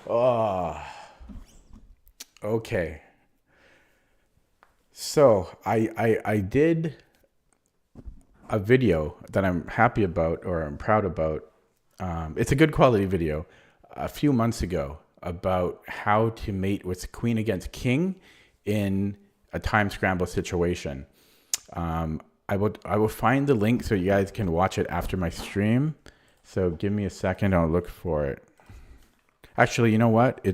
Oh, okay. So I did a video that I'm happy about or I'm proud about. It's a good quality video a few months ago about how to mate with queen against king in a time scramble situation. I will find the link so you guys can watch it after my stream. So give me a second. I'll look for it. Actually, you know what?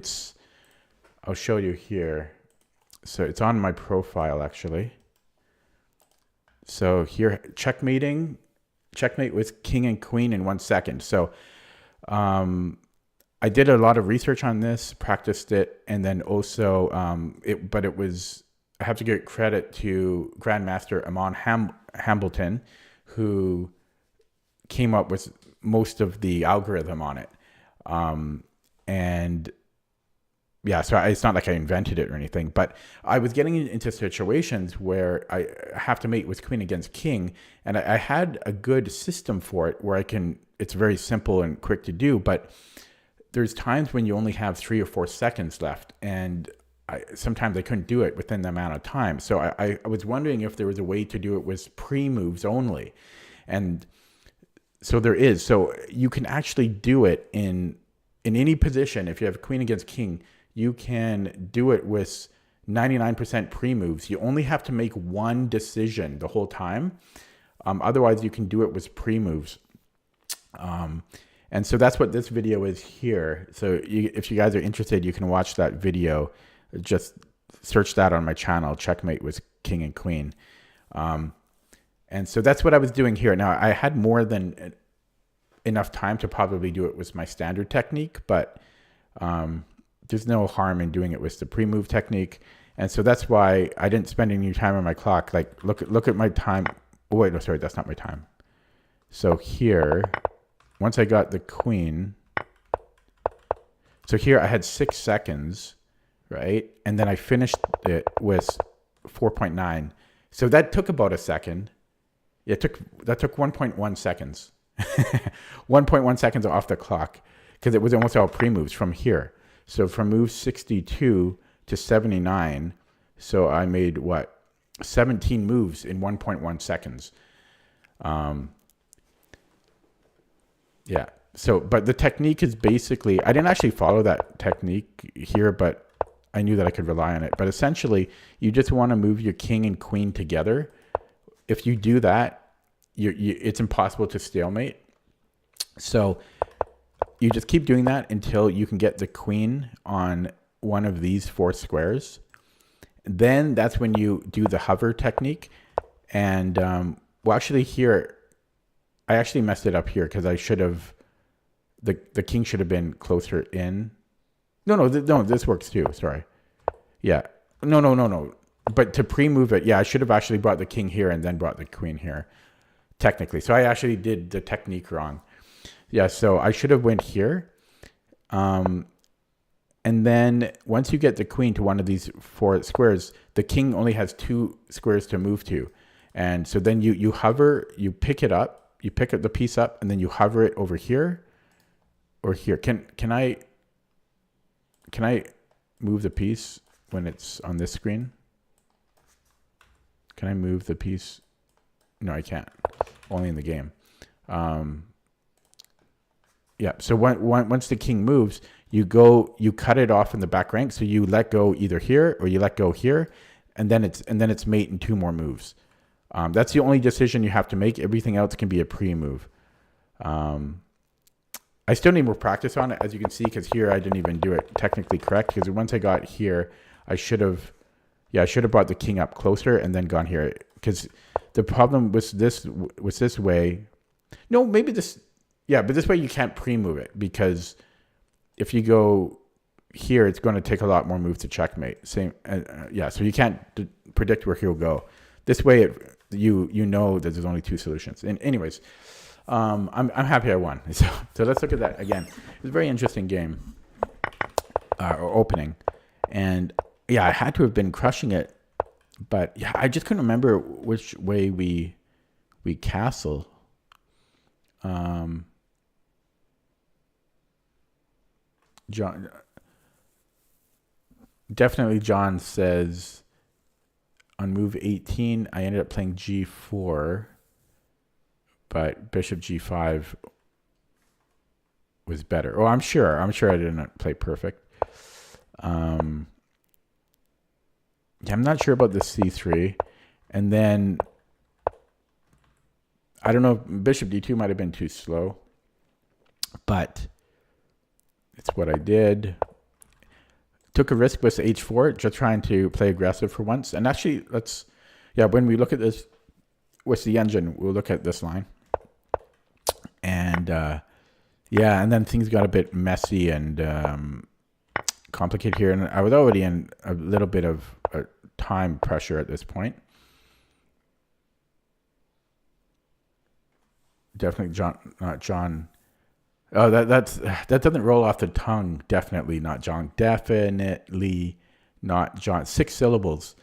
I'll show you here. So it's on my profile actually. So here, checkmate with king and queen in 1 second. So I did a lot of research on this, practiced it, and then also I have to give credit to Grandmaster Amon Hambleton, who came up with most of the algorithm on it. And yeah, so it's not like I invented it or anything, but I was getting into situations where I have to mate with queen against king, and I had a good system for it where it's very simple and quick to do, but there's times when you only have 3 or 4 seconds left, and sometimes I couldn't do it within the amount of time. So I was wondering if there was a way to do it with pre-moves only. And so there is. So you can actually do it in any position. If you have queen against king, you can do it with 99% pre-moves. You only have to make one decision the whole time. Otherwise, you can do it with pre-moves. And so that's what this video is here. So if you guys are interested, you can watch that video. Just search that on my channel, Checkmate with King and Queen. And so that's what I was doing here. Now, I had more than enough time to probably do it with my standard technique, but there's no harm in doing it with the pre-move technique. And so that's why I didn't spend any time on my clock. Like, look at my time. Oh, wait, no, sorry, that's not my time. So here, once I got the queen, so here I had 6 seconds, right? And then I finished it with 4.9. So that took about a second. Yeah, that took 1.1 seconds. 1.1 seconds off the clock because it was almost all pre-moves from here. So from move 62 to 79, so I made what? 17 moves in 1.1 seconds. Yeah. So, but the technique is basically, I didn't actually follow that technique here, but I knew that I could rely on it. But essentially, you just want to move your king and queen together. If you do that, it's impossible to stalemate. So you just keep doing that until you can get the queen on one of these 4 squares. Then that's when you do the hover technique. And well, actually here, I actually messed it up here because I should have, the king should have been closer in. No, this works too. Sorry. Yeah. No. But to pre-move it, yeah, I should have actually brought the king here and then brought the queen here, technically. So I actually did the technique wrong. Yeah, so I should have went here. And then once you get the queen to one of these 4 squares, the king only has 2 squares to move to. And so then you hover, you pick it up, you pick up the piece up, and then you hover it over here or here. Can I move the piece when it's on this screen? Can I move the piece? No, I can't. Only in the game. Yeah, so once the king moves, you cut it off in the back rank. So you let go either here or you let go here, and then it's mate in 2 more moves. That's the only decision you have to make. Everything else can be a pre-move. I still need more practice on it, as you can see, because here I didn't even do it technically correct. Because once I got here, I should have brought the king up closer and then gone here. Because the problem with this way, no, maybe this. Yeah, but this way you can't pre-move it, because if you go here, it's going to take a lot more moves to checkmate. Same, yeah. So you can't predict where he'll go. This way, you know that there's only 2 solutions. And anyways, I'm happy I won. So let's look at that again. It's a very interesting game, or opening, and yeah, I had to have been crushing it, but yeah, I just couldn't remember which way we we castle. John, definitely John says on move 18, I ended up playing g4, but bishop g5 was better. Oh, I'm sure I didn't play perfect. Yeah, I'm not sure about the c3. And then, I don't know, bishop d2 might have been too slow, but it's what I did. Took a risk with h4, just trying to play aggressive for once. And actually, when we look at this with the engine, we'll look at this line. And and then things got a bit messy and complicated here. And I was already in a little bit of time pressure at this point. Definitely not John. Oh, that doesn't roll off the tongue. Definitely not John. Definitely not John. 6 syllables,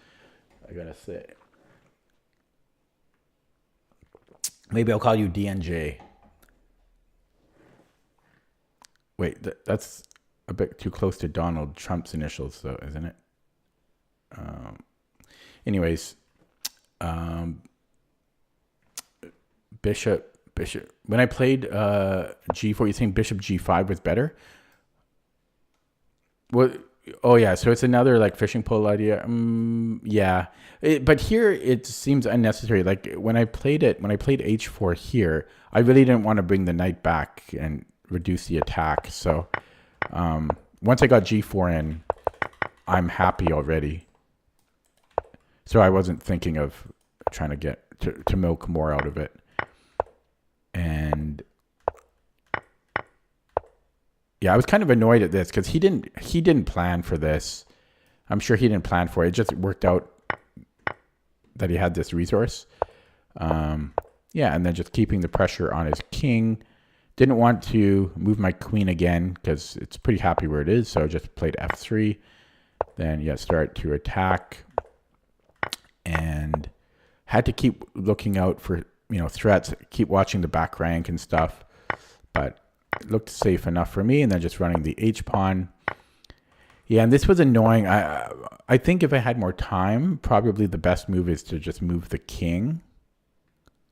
I gotta say. Maybe I'll call you DNJ. Wait, that's a bit too close to Donald Trump's initials, though, isn't it? Anyways, bishop. When I played g4, you think bishop g5 was better? Well, oh yeah, so it's another like fishing pole idea. Yeah, but here it seems unnecessary. Like when I played h4 here, I really didn't want to bring the knight back and reduce the attack. So once I got g4 in, I'm happy already. So I wasn't thinking of trying to get to milk more out of it. And yeah, I was kind of annoyed at this because he didn't plan for this. I'm sure he didn't plan for it. It just worked out that he had this resource. And then just keeping the pressure on his king. Didn't want to move my queen again because it's pretty happy where it is. So I just played f3. Then start to attack. And had to keep looking out for threats, keep watching the back rank and stuff, but it looked safe enough for me. And then just running the H pawn. Yeah, and this was annoying. I think if I had more time, probably the best move is to just move the king.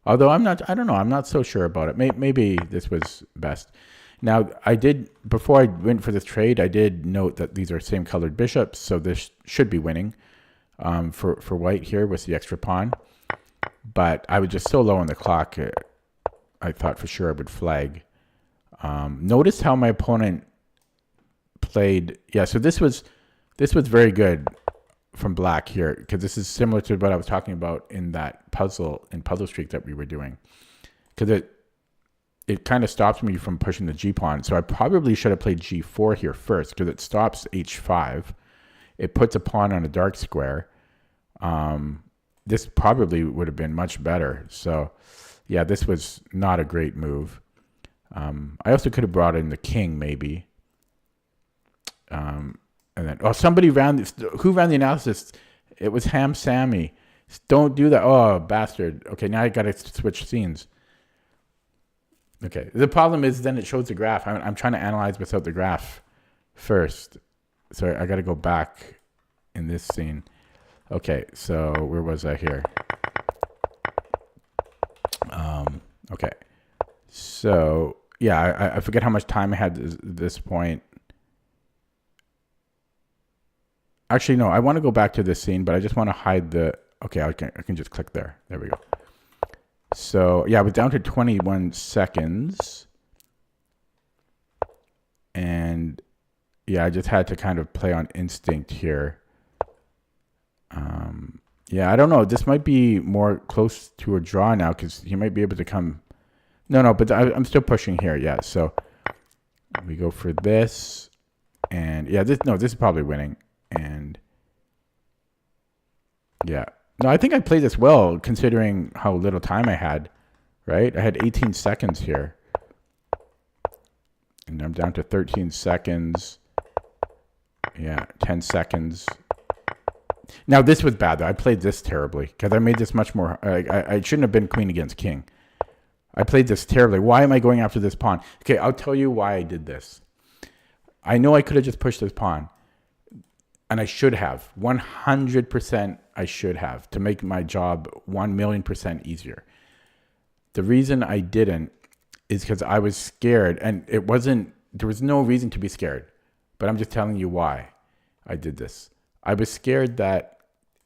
Although I don't know, I'm not so sure about it. Maybe this was best. Now, before I went for this trade, I did note that these are same colored bishops, so this should be winning for white here with the extra pawn. But I was just so low on the clock, I thought for sure I would flag. Notice how my opponent played. Yeah, so this was very good from black here, because this is similar to what I was talking about in that puzzle streak that we were doing. Because it kind of stops me from pushing the g pawn. So I probably should have played g4 here first, because it stops h5. It puts a pawn on a dark square. This probably would have been much better. So, yeah, this was not a great move. I also could have brought in the king, maybe. And then, somebody who ran the analysis? It was Ham Sammy. Don't do that. Oh, bastard. Okay, now I got to switch scenes. Okay, the problem is then it shows the graph. I'm trying to analyze without the graph first. So I got to go back in this scene. Okay, so where was I here? Okay, so yeah, I forget how much time I had at this point. Actually, no, I want to go back to this scene, but I just want to hide the. Okay, I can just click there. There we go. So yeah, I was down to 21 seconds, and yeah, I just had to kind of play on instinct here. Yeah, I don't know. This might be more close to a draw now because he might be able to come. No, but I'm still pushing here. Yeah, so we go for this, and yeah, this is probably winning. And yeah, no, I think I played this well considering how little time I had. Right, I had 18 seconds here, and I'm down to 13 seconds. Yeah, 10 seconds. now this was bad though. I played this terribly because I made this much more. I shouldn't have been queen against king. I played this terribly. Why am I going after this pawn? Okay, I'll tell you why I did this. I know I could have just pushed this pawn, and I should have. 100% I should have, to make my job 1,000,000% easier. The reason I didn't is because I was scared, and there was no reason to be scared, but I'm just telling you why I did this. I was scared that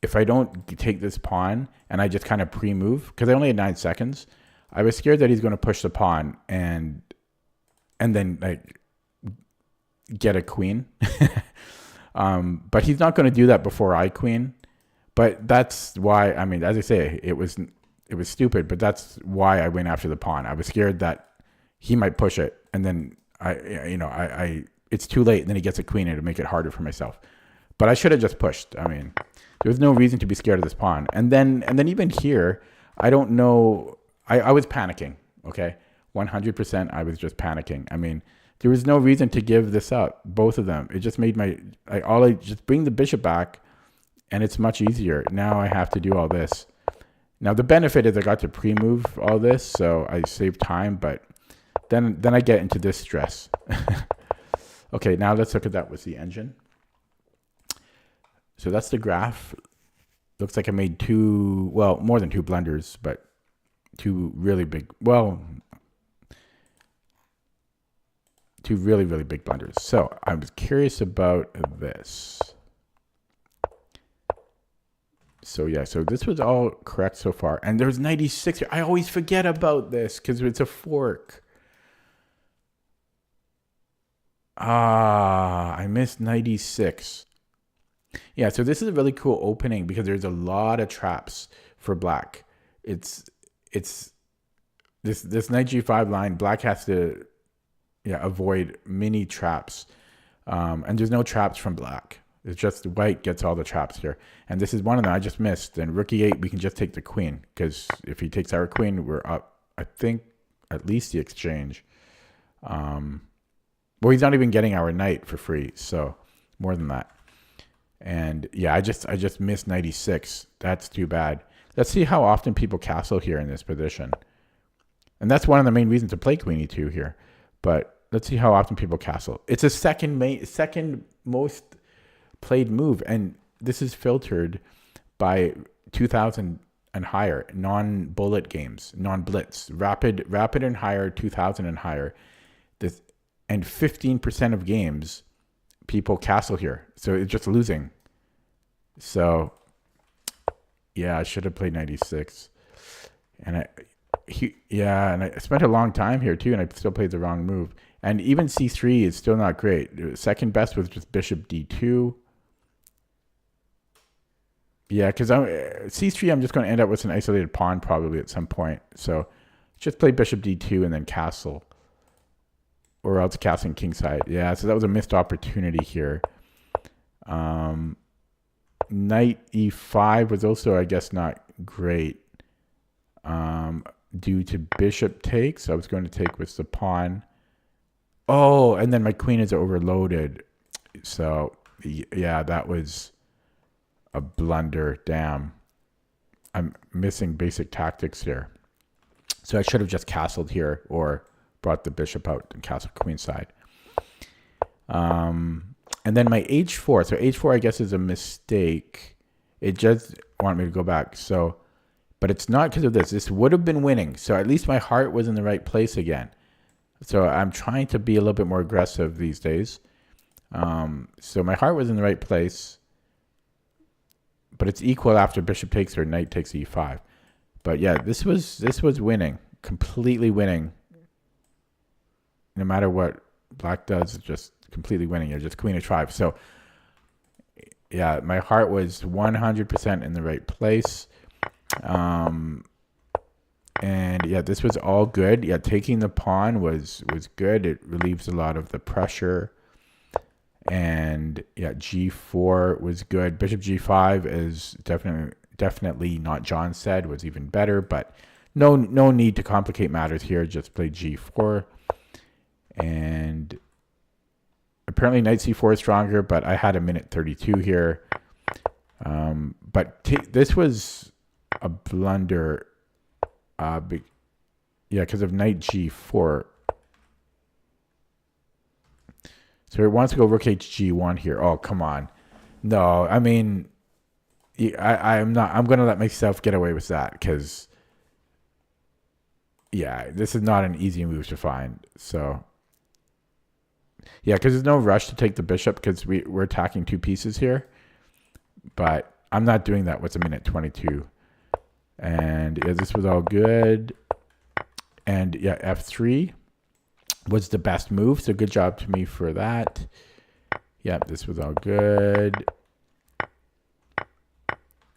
if I don't take this pawn and I just kind of pre-move, because I only had 9 seconds, I was scared that he's going to push the pawn and then like get a queen. But he's not going to do that before I queen. But that's why, I mean, as I say, it was stupid, but that's why I went after the pawn. I was scared that he might push it, and then it's too late, and then he gets a queen and it'll make it harder for myself. But I should have just pushed. I mean, there was no reason to be scared of this pawn. And then even here, I don't know. I was panicking, okay? 100% I was just panicking. I mean, there was no reason to give this up, both of them. It just made I just bring the bishop back, and it's much easier. Now I have to do all this. Now the benefit is I got to pre-move all this, so I saved time, but then I get into this stress. Okay, now let's look at that with the engine. So that's the graph. Looks like I made more than 2 blunders, but 2 really big, 2 really, really big blunders. So I was curious about this. So yeah, so this was all correct so far. And there's 96 here. I always forget about this because it's a fork. I missed 96. Yeah, so this is a really cool opening because there's a lot of traps for black. It's this knight g5 line, black has to avoid many traps. And there's no traps from black. It's just white gets all the traps here. And this is one of them I just missed. And rook e8, we can just take the queen, because if he takes our queen, we're up, I think, at least the exchange. Well, he's not even getting our knight for free, so more than that. And yeah, I just missed 96. That's too bad. Let's see how often people castle here in this position. And that's one of the main reasons to play queen e2 here. But let's see how often people castle. It's a second most played move, and this is filtered by 2000 and higher, non-bullet games, non-blitz, rapid and higher, 2000 and higher. And 15% of games, people castle here. So it's just losing. So yeah, I should have played 96. And I spent a long time here too, and I still played the wrong move. And even c3 is still not great. Second best was just bishop d2. Yeah, because c3, I'm just going to end up with an isolated pawn probably at some point. So just play bishop d2 and then castle. Or else castling kingside. Yeah, so that was a missed opportunity here. Knight e5 was also, I guess, not great. Due to bishop takes. I was going to take with the pawn. Oh, and then my queen is overloaded. So, yeah, that was a blunder. Damn. I'm missing basic tactics here. So I should have just castled here, or brought the bishop out and castled queenside. And then my h4. So h4, I guess, is a mistake. It just wanted me to go back. So, but it's not because of this. This would have been winning. So at least my heart was in the right place again. So I'm trying to be a little bit more aggressive these days. So my heart was in the right place. But it's equal after bishop takes or knight takes e5. But yeah, this was winning. Completely winning. No matter what black does, just completely winning. You're just queen h5. So yeah, my heart was 100% in the right place. And yeah, this was all good. Yeah, taking the pawn was good. It relieves a lot of the pressure. And yeah, g4 was good. Bishop g5 is definitely not John said, was even better, but no need to complicate matters here. Just play g4. And apparently knight c4 is stronger, but I had a minute 32 here. But this was a blunder. Yeah, because of knight g4. So it wants to go rook hg1 here. Oh, come on. No, I mean, I'm not. I'm gonna let myself get away with that because, yeah, this is not an easy move to find. So, yeah, because there's no rush to take the bishop because we're attacking two pieces here. But I'm not doing that. What's a minute 22? And yeah, this was all good. And yeah, f3 was the best move. So good job to me for that. Yep, this was all good.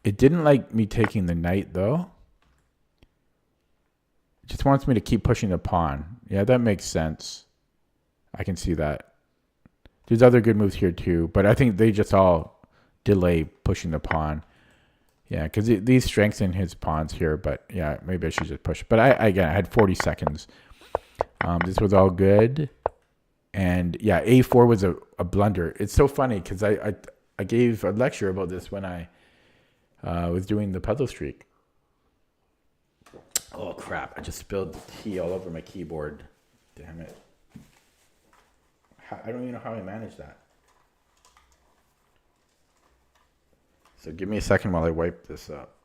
It didn't like me taking the knight, though. It just wants me to keep pushing the pawn. Yeah, that makes sense. I can see that. There's other good moves here, too. But I think they just all delay pushing the pawn. Yeah, because these strengthen his pawns here. But, yeah, maybe I should just push. But, again, I had 40 seconds. This was all good. And, yeah, a4 was a blunder. It's so funny because I gave a lecture about this when I was doing the puzzle streak. Oh, crap. I just spilled tea all over my keyboard. Damn it. I don't even know how I managed that. So give me a second while I wipe this up.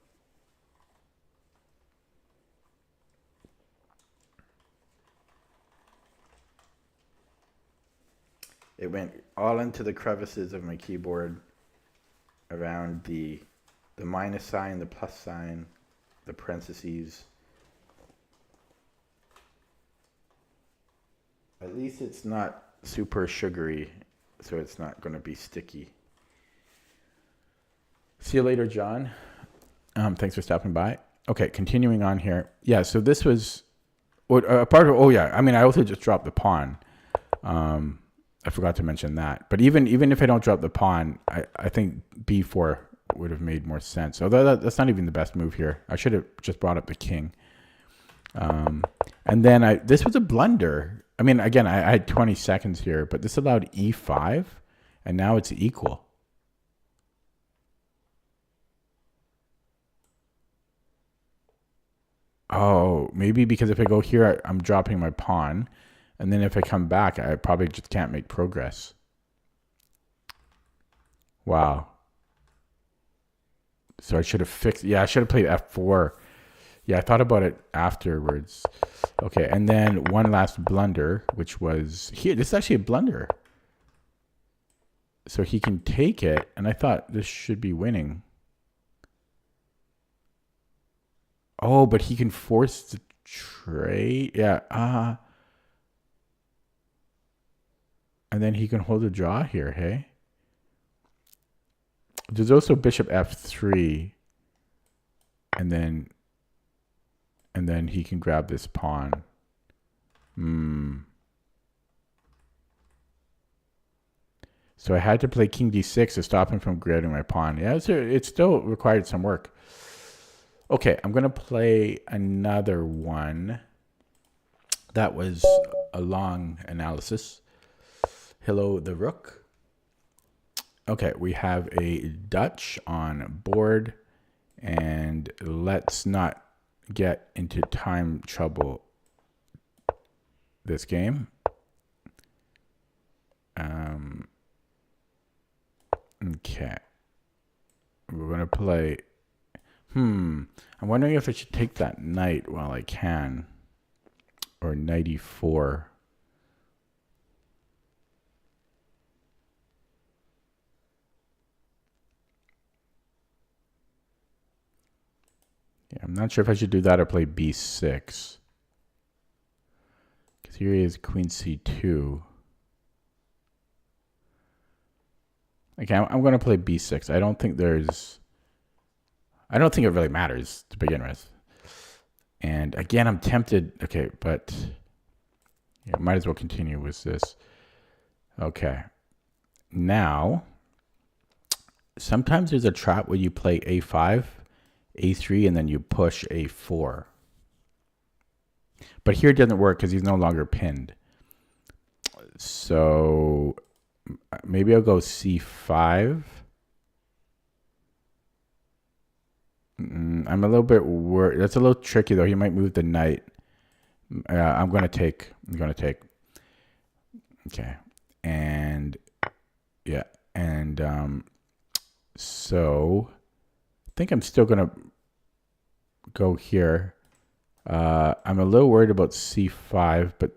It went all into the crevices of my keyboard around the minus sign, the plus sign, the parentheses. At least it's not super sugary, so it's not going to be sticky. See you later, John. Thanks for stopping by. Okay, continuing on here. Yeah, so this was a part of. Oh yeah, I mean, I also just dropped the pawn. I forgot to mention that. But even if I don't drop the pawn, I think b4 would have made more sense. Although that's not even the best move here. I should have just brought up the king. And then this was a blunder. I mean, again, I had 20 seconds here, but this allowed e5, and now it's equal. Oh, maybe because if I go here, I'm dropping my pawn. And then if I come back, I probably just can't make progress. Wow. So I should have fixed. Yeah, I should have played f4. Yeah, I thought about it afterwards. Okay, and then one last blunder, which was here. This is actually a blunder. So he can take it, and I thought this should be winning. Oh, but he can force the trade. Yeah, and then he can hold a draw here, hey? There's also bishop f3. And then he can grab this pawn. So I had to play king d6 to stop him from grabbing my pawn. Yeah, it still required some work. Okay, I'm going to play another one. That was a long analysis. Hello, the rook. Okay, we have a Dutch on board. And let's not get into time trouble this game. Okay. We're going to play. I'm wondering if I should take that knight while I can. Or knight e4. Yeah, I'm not sure if I should do that or play b6. Because here is queen c2. Okay, I'm going to play b6. I don't think it really matters to begin with. And again, I'm tempted. Okay, but yeah, might as well continue with this. Okay. Now, sometimes there's a trap where you play a5, a3, and then you push a4. But here it doesn't work because he's no longer pinned. So maybe I'll go c5. I'm a little bit worried. That's a little tricky though. He might move the knight. I'm gonna take. Okay, and yeah, and so I think I'm still gonna go here. I'm a little worried about c5, but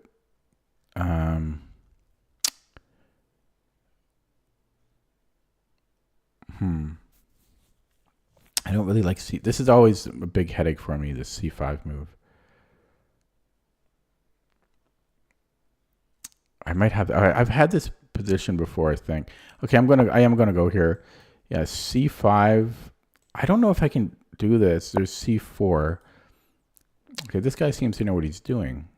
I don't really like c. This is always a big headache for me. This c5 move. I might have. I've had this position before, I think. Okay, I am gonna go here. Yeah, c5. I don't know if I can do this. There's c4. Okay, this guy seems to know what he's doing.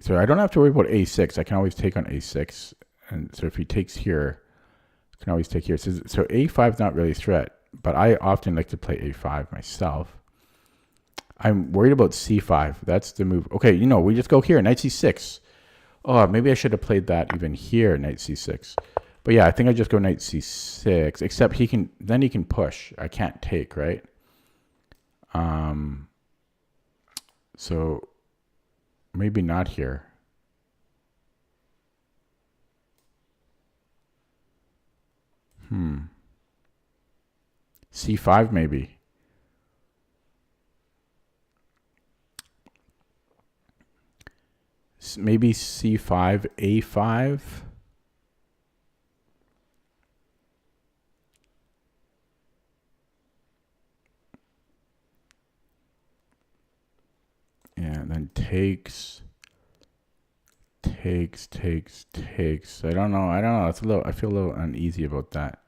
So I don't have to worry about a6. I can always take on a6. And so if he takes here, I can always take here. So a5 is not really a threat, but I often like to play a5 myself. I'm worried about c5. That's the move. Okay, we just go here, knight c6. Oh, maybe I should have played that even here, knight c6. But yeah, I think I just go knight c6, except he can push. I can't take, right? So maybe not here. C5 maybe. Maybe c5, a5. Yeah, and then takes. I don't know. It's I feel a little uneasy about that.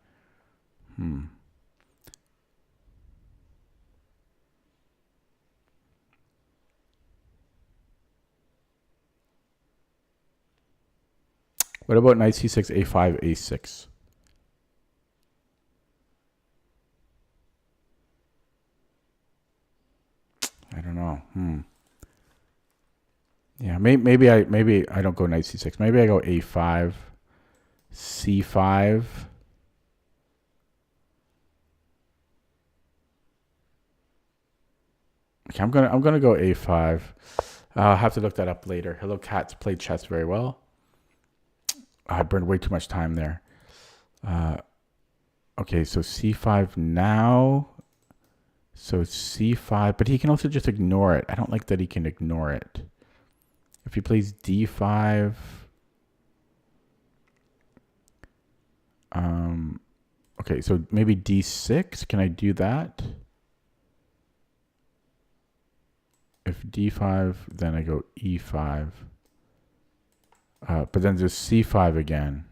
What about knight c6, a5, a6? I don't know. Yeah, maybe I don't go knight c6. Maybe I go a5, c5. Okay, I'm gonna go a5. I'll have to look that up later. Hello, Cats played chess very well. I burned way too much time there. Okay, so c5 now. So c5, but he can also just ignore it. I don't like that he can ignore it. If he plays d5, okay, so maybe d6. Can I do that? If d5, then I go e5. But then there's c5 again.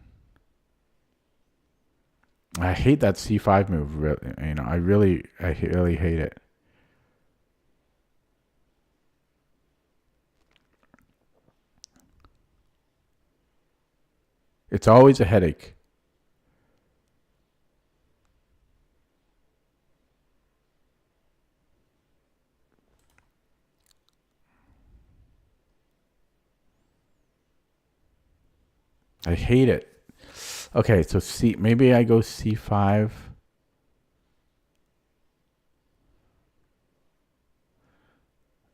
I hate that c5 move. I really hate it. It's always a headache. I hate it. Okay, so maybe I go c5.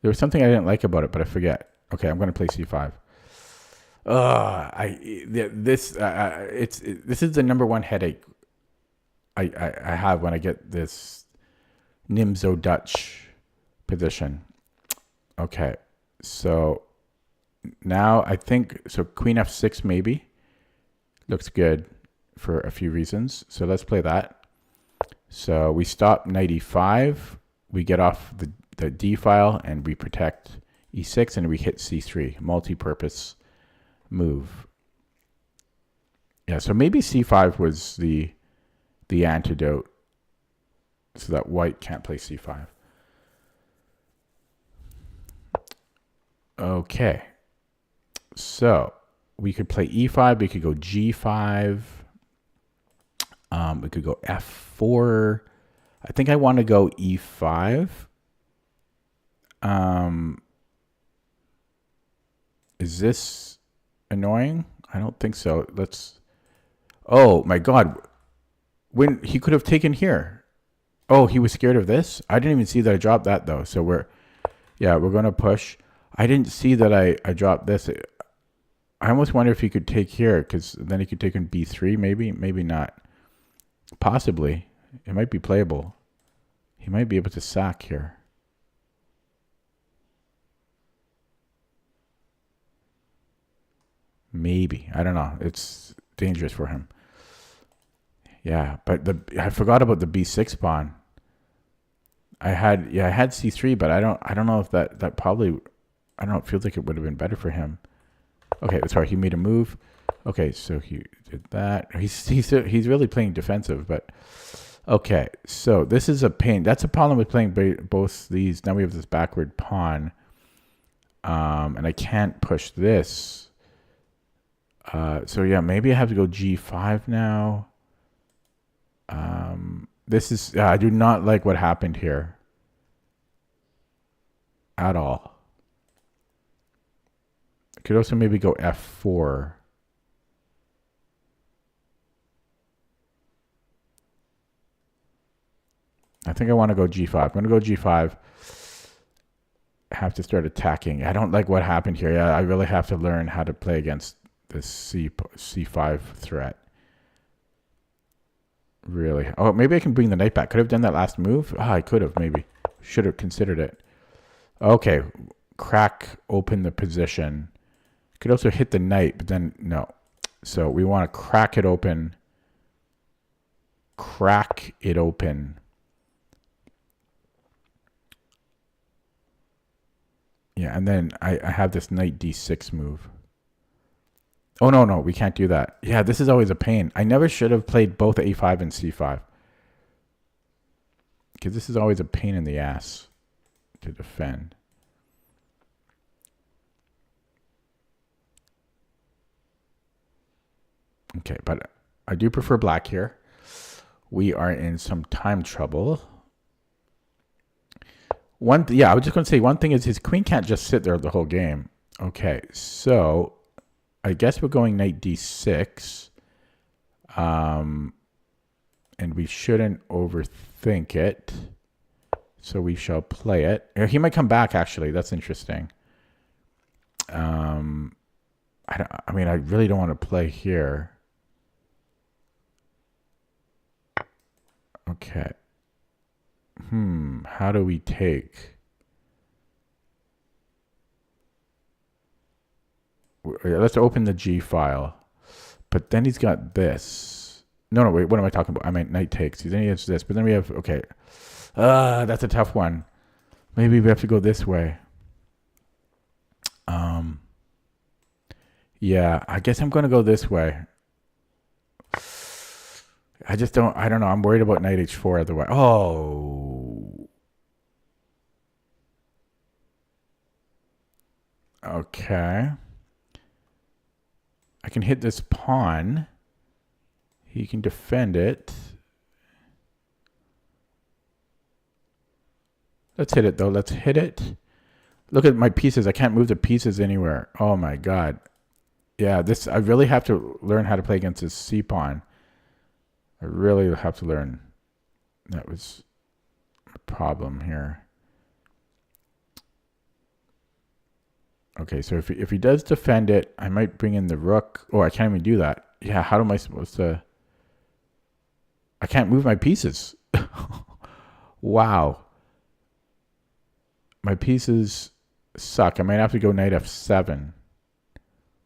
There was something I didn't like about it, but I forget. Okay, I'm going to play c5. This is the number one headache I have when I get this Nimzo Dutch position. Okay, so now I think queen f6 maybe looks good for a few reasons. So let's play that. So we stop knight e5, we get off the d file, and we protect e6, and we hit c3. Multi-purpose move. Yeah, so maybe c5 was the antidote so that white can't play c5. Okay, so we could play e5, we could go g5, we could go f4. I think I want to go e5. Is this annoying? I don't think so. Let's. Oh my God! When he could have taken here. Oh, he was scared of this. I didn't even see that I dropped that though. So we're gonna push. I didn't see that I dropped this. I almost wonder if he could take here because then he could take in b3. Maybe not. Possibly, it might be playable. He might be able to sack here. Maybe. I don't know. It's dangerous for him. Yeah, but I forgot about the b6 pawn. I had c3, but I don't know if that probably, I don't know, it feels like it would have been better for him. Okay, sorry, he made a move. Okay, so he did that. He's really playing defensive, but okay. So this is a pain. That's a problem with playing both these. Now we have this backward pawn, and I can't push this. So yeah, maybe I have to go g5 now. This is, I do not like what happened here at all. I could also maybe go f4. I think I want to go g5. I'm going to go g5. I have to start attacking. I don't like what happened here. Yeah, I really have to learn how to play against this c5 threat. Really. Oh, maybe I can bring the knight back. Could have done that last move. I could have maybe. Should have considered it. Okay. Crack open the position. Could also hit the knight, but then no. So we want to crack it open. Crack it open. Yeah, and then I have this knight d6 move. Oh, no, we can't do that. Yeah, this is always a pain. I never should have played both a5 and c5. Because this is always a pain in the ass to defend. Okay, but I do prefer black here. We are in some time trouble. I was just going to say one thing is his queen can't just sit there the whole game. Okay, so I guess we're going knight d6. And we shouldn't overthink it. So we shall play it. He might come back, actually. That's interesting. I really don't want to play here. Okay. How do we take? Let's open the G file. But then he's got this. No, wait, what am I talking about? I meant knight takes. Then he has this. But then we have, okay. That's a tough one. Maybe we have to go this way. Yeah, I guess I'm going to go this way. I don't know. I'm worried about knight h4 otherwise. Oh. Okay. I can hit this pawn. He can defend it. Let's hit it, though. Let's hit it. Look at my pieces. I can't move the pieces anywhere. Oh, my God. Yeah, I really have to learn how to play against this c-pawn. I really have to learn. That was a problem here. Okay, so if he does defend it, I might bring in the rook. Oh, I can't even do that. Yeah, how am I supposed to? I can't move my pieces. Wow. My pieces suck. I might have to go knight f7.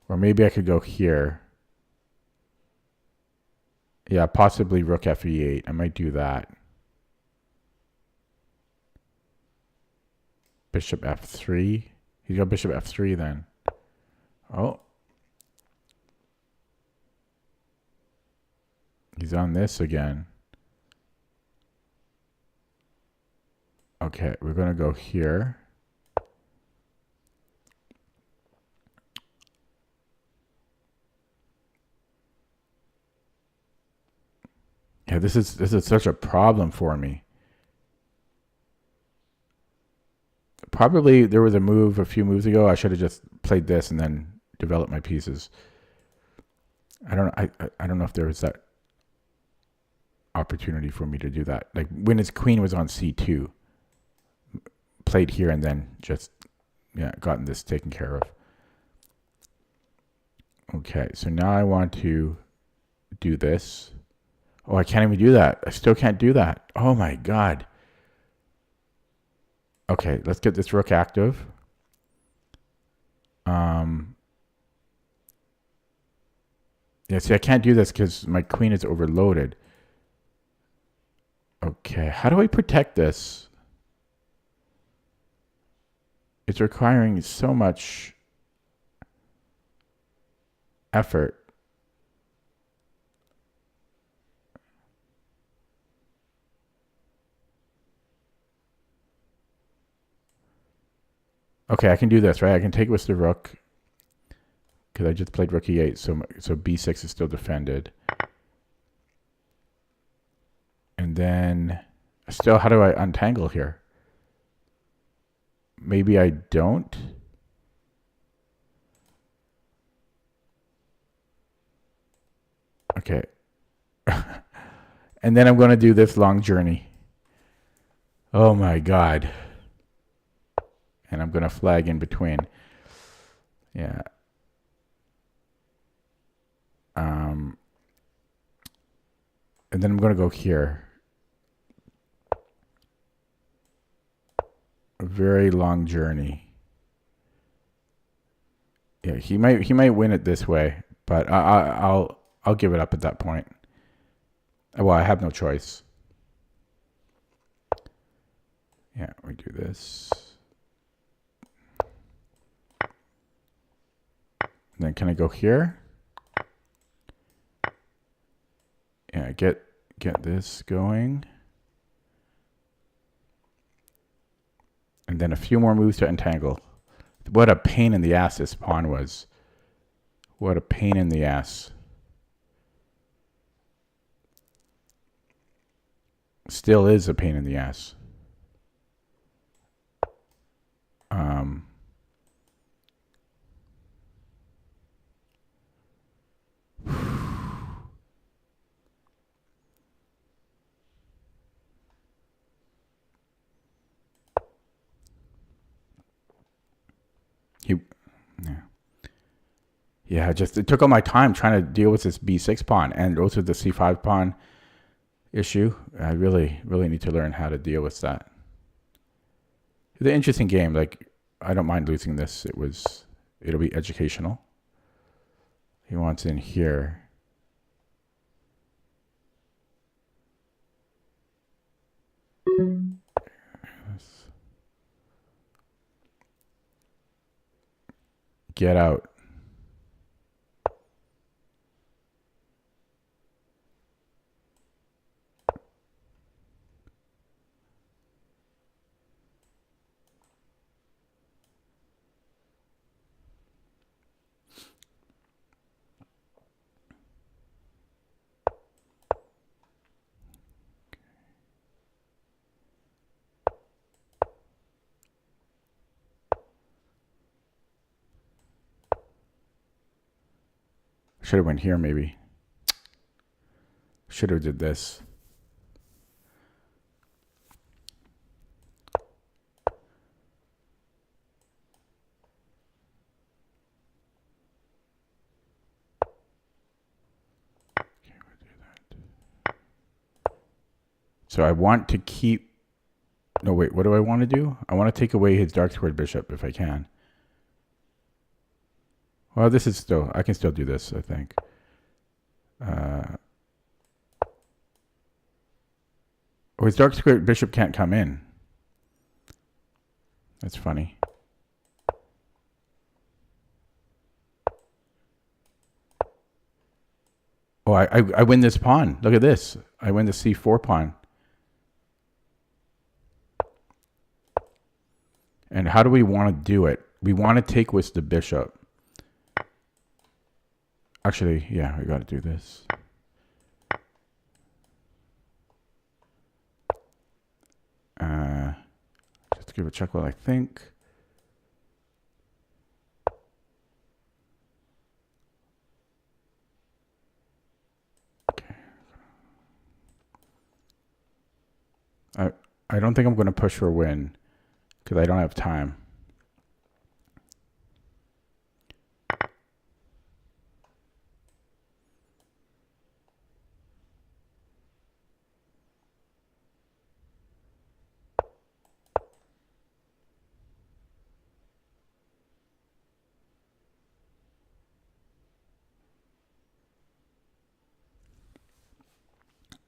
Or maybe I could go here. Yeah, possibly rook f8. I might do that. Bishop f3. He's got bishop f3 then. Oh. He's on this again. Okay, we're going to go here. Yeah, this is such a problem for me. Probably there was a few moves ago. I should have just played this and then developed my pieces. I don't know if there was that opportunity for me to do that. Like when his queen was on c2, played here and then just gotten this taken care of. Okay, so now I want to do this. Oh, I can't even do that. I still can't do that. Oh my god. Okay, let's get this rook active. Yeah, see, I can't do this because my queen is overloaded. Okay, how do I protect this? It's requiring so much effort. Okay, I can do this, right? I can take with the rook because I just played rook e8, so b6 is still defended. And then still, how do I untangle here? Maybe I don't. Okay. And then I'm going to do this long journey. Oh my god. And I'm going to flag in between. Yeah. And then I'm going to go here. A very long journey. Yeah, he might win it this way, but I'll give it up at that point. Well, I have no choice. Yeah, we do this. And then can I go here? Yeah, get this going. And then a few more moves to entangle. What a pain in the ass this pawn was. What a pain in the ass. Still is a pain in the ass. Yeah, just it took all my time trying to deal with this b6 pawn and also the c5 pawn issue. I really need to learn how to deal with that. It's an interesting game. Like, I don't mind losing this. It'll be educational. He wants in here. Get out. Should have went here maybe. Should have did this. So I want to keep... No, wait, what do I want to do? I want to take away his dark squared bishop if I can. Well, this is still... I can still do this, I think. Oh, his dark squared bishop can't come in. That's funny. Oh, I win this pawn. Look at this. I win the c4 pawn. And how do we want to do it? We want to take with the bishop. Actually, yeah, we got to do this. Just give it a check what I think. I don't think I'm going to push for a win because I don't have time.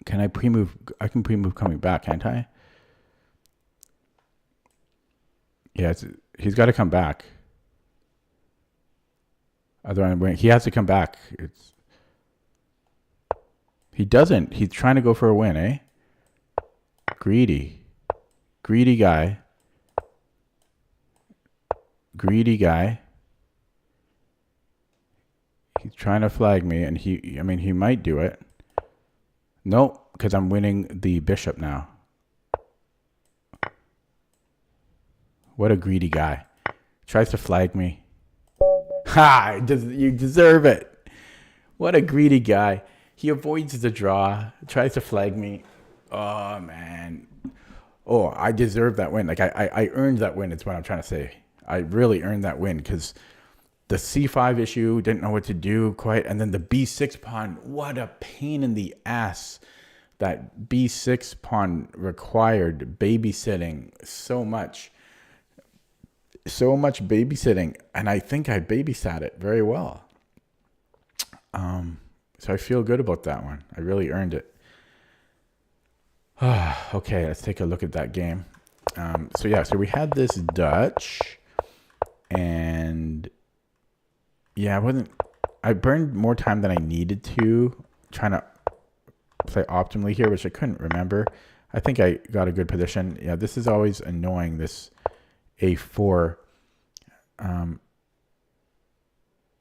Can I pre-move? I can pre-move coming back, can't I? Yeah, he's got to come back. Otherwise, he has to come back. He doesn't. He's trying to go for a win, eh? Greedy guy. Greedy guy. He's trying to flag me, and he might do it. Nope, because I'm winning the bishop now. What a greedy guy. Tries to flag me. Ha! You deserve it. What a greedy guy. He avoids the draw. Tries to flag me. Oh, man. Oh, I deserve that win. Like, I earned that win. It's what I'm trying to say. I really earned that win because the c5 issue, didn't know what to do quite. And then the b6 pawn. What a pain in the ass. That b6 pawn required babysitting so much. So much babysitting. And I think I babysat it very well. So I feel good about that one. I really earned it. Okay, let's take a look at that game. So we had this Dutch. And yeah, I burned more time than I needed to trying to play optimally here, which I couldn't remember. I think I got a good position. Yeah, this is always annoying, this a4.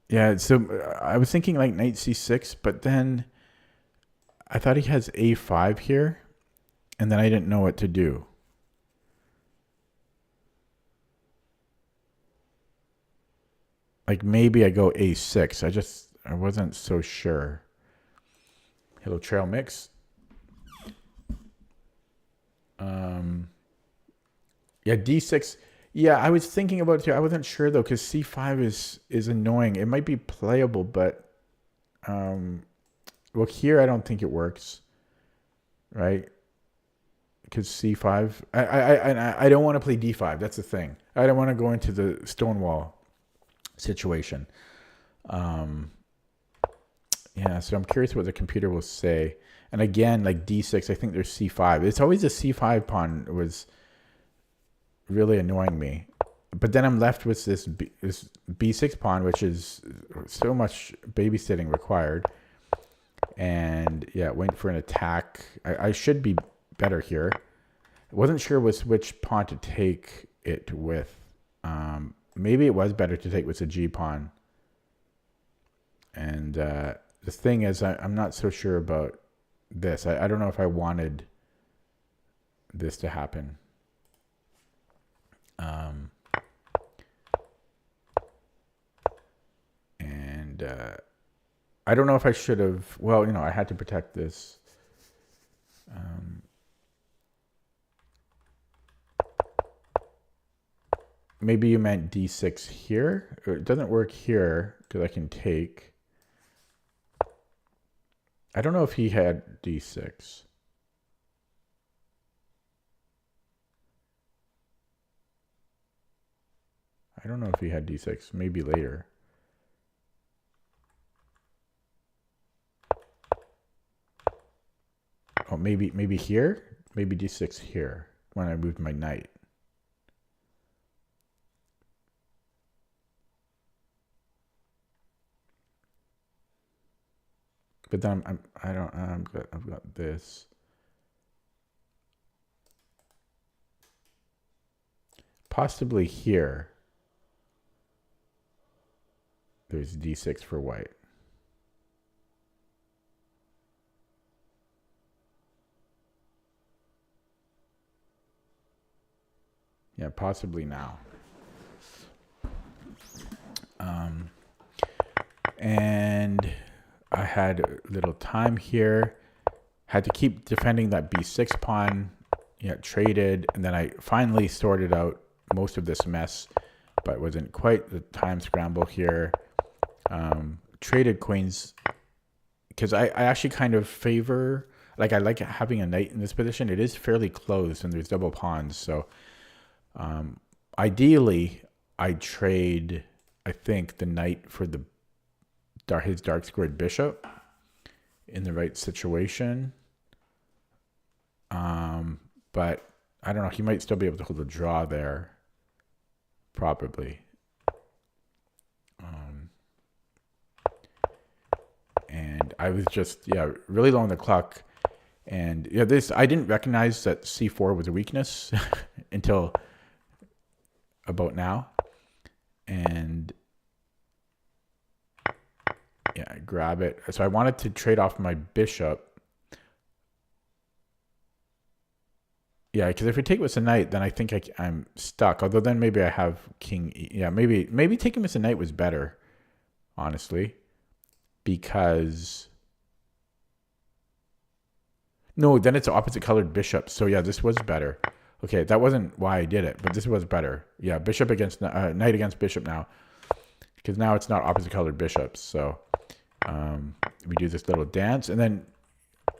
Yeah, so I was thinking like knight c6, but then I thought he has a5 here, and then I didn't know what to do. Like maybe I go a6. I wasn't so sure. Hello, trail mix. Yeah, d6. Yeah, I was thinking about it too. I wasn't sure though, because c5 is annoying. It might be playable, but well, here I don't think it works, right? Because c5. I don't want to play d5. That's the thing. I don't want to go into the stonewall situation. Yeah, so I'm curious what the computer will say. And again, like d6, I think there's c5. It's always the c5 pawn was really annoying me. But then I'm left with this b6 pawn, which is so much babysitting required. And yeah, went for an attack. I should be better here. I wasn't sure which pawn to take it with. Maybe it was better to take with the g pawn. And the thing is, I'm not so sure about this. I don't know if I wanted this to happen. And I don't know if I should have. Well, I had to protect this. Maybe you meant d6 here. It doesn't work here because I can take. I don't know if he had d6. I don't know if he had d6. Maybe later. Oh, maybe here? Maybe d6 here when I moved my knight. But then I've got this. Possibly here. There's d6 for white. Yeah, possibly now. And I had a little time here. Had to keep defending that b6 pawn. yeah, traded, and then I finally sorted out most of this mess, but wasn't quite the time scramble here. Traded queens because I actually kind of favor, like I like having a knight in this position. It is fairly closed and there's double pawns, so ideally I trade, I think, the knight for the his dark squared bishop in the right situation. But I don't know, he might still be able to hold a draw there. Probably. And I was just, yeah, really low on the clock. And yeah, I didn't recognize that c4 was a weakness until about now. And yeah, I grab it. So I wanted to trade off my bishop. Yeah, because if we take with a knight, then I think I'm stuck. Although then maybe I have king. Yeah, maybe taking with a knight was better, honestly, because no, then it's opposite colored bishop. So yeah, this was better. Okay, that wasn't why I did it, but this was better. Yeah, bishop against knight against bishop now, because now it's not opposite colored bishops. So we do this little dance, and then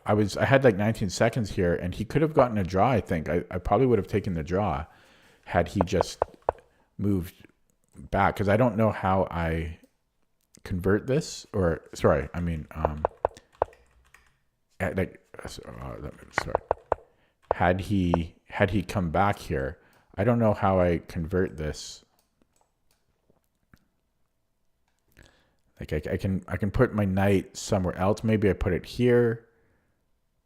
I had like 19 seconds here, and he could have gotten a draw, I think. I probably would have taken the draw had he just moved back, because I don't know how I convert this, or sorry, I mean, sorry. Had he come back here, I don't know how I convert this. Like I can put my knight somewhere else. Maybe I put it here.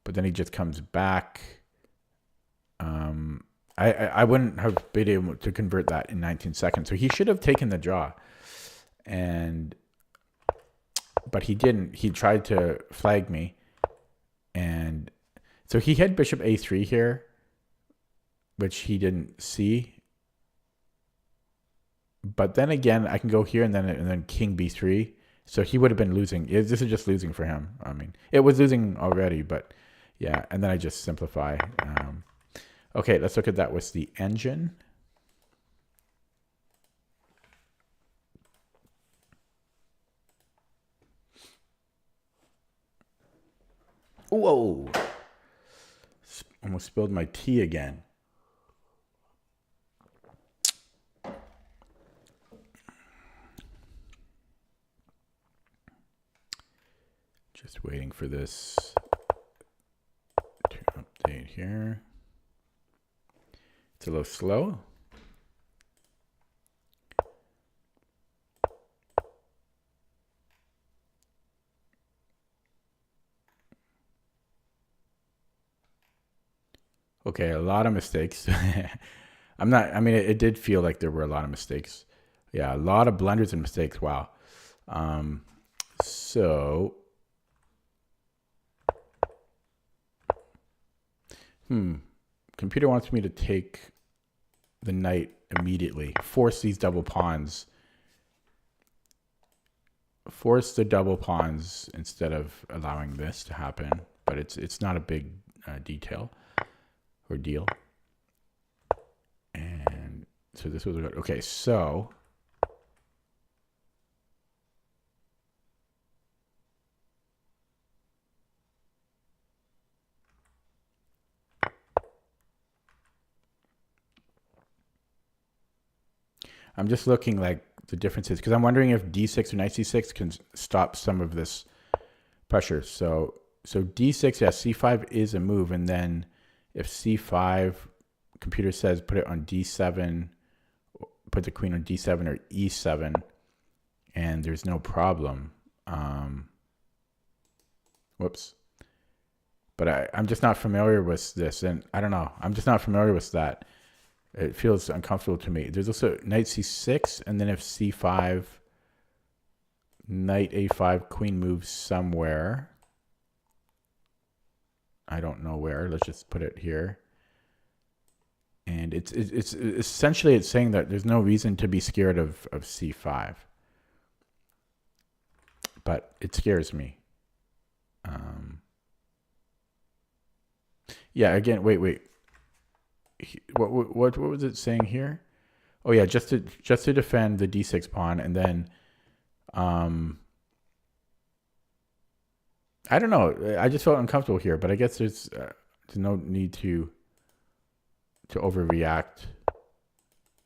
But then he just comes back. I wouldn't have been able to convert that in 19 seconds. So he should have taken the draw. But he didn't. He tried to flag me. And so he had bishop a3 here, which he didn't see. But then again, I can go here and then king b3. So he would have been losing. This is just losing for him. I mean, it was losing already, but yeah. And then I just simplify. Okay, let's look at that with the engine. Whoa! Almost spilled my tea again. Just waiting for this to update here. It's a little slow. Okay, a lot of mistakes. I mean, it did feel like there were a lot of mistakes. Yeah, a lot of blunders and mistakes. Wow. So, computer wants me to take the knight immediately. Force these double pawns. Force the double pawns instead of allowing this to happen. But it's not a big detail or deal. And so this was good. Okay, so I'm just looking like the differences because I'm wondering if d6 or knight c6 can stop some of this pressure. So d6, yeah, c5 is a move, and then if c5, computer says put it on d7, put the queen on d7 or e7, and there's no problem. Whoops. But I'm just not familiar with this, and I don't know. I'm just not familiar with that. It feels uncomfortable to me. There's also knight c6, and then if c5, knight a5, queen moves somewhere. I don't know where. Let's just put it here. And it's essentially it's saying that there's no reason to be scared of c5. But it scares me. Yeah, again, wait. what was it saying here? Oh yeah, just to defend the d6 pawn, and then I don't know. I just felt uncomfortable here, but I guess there's no need to overreact,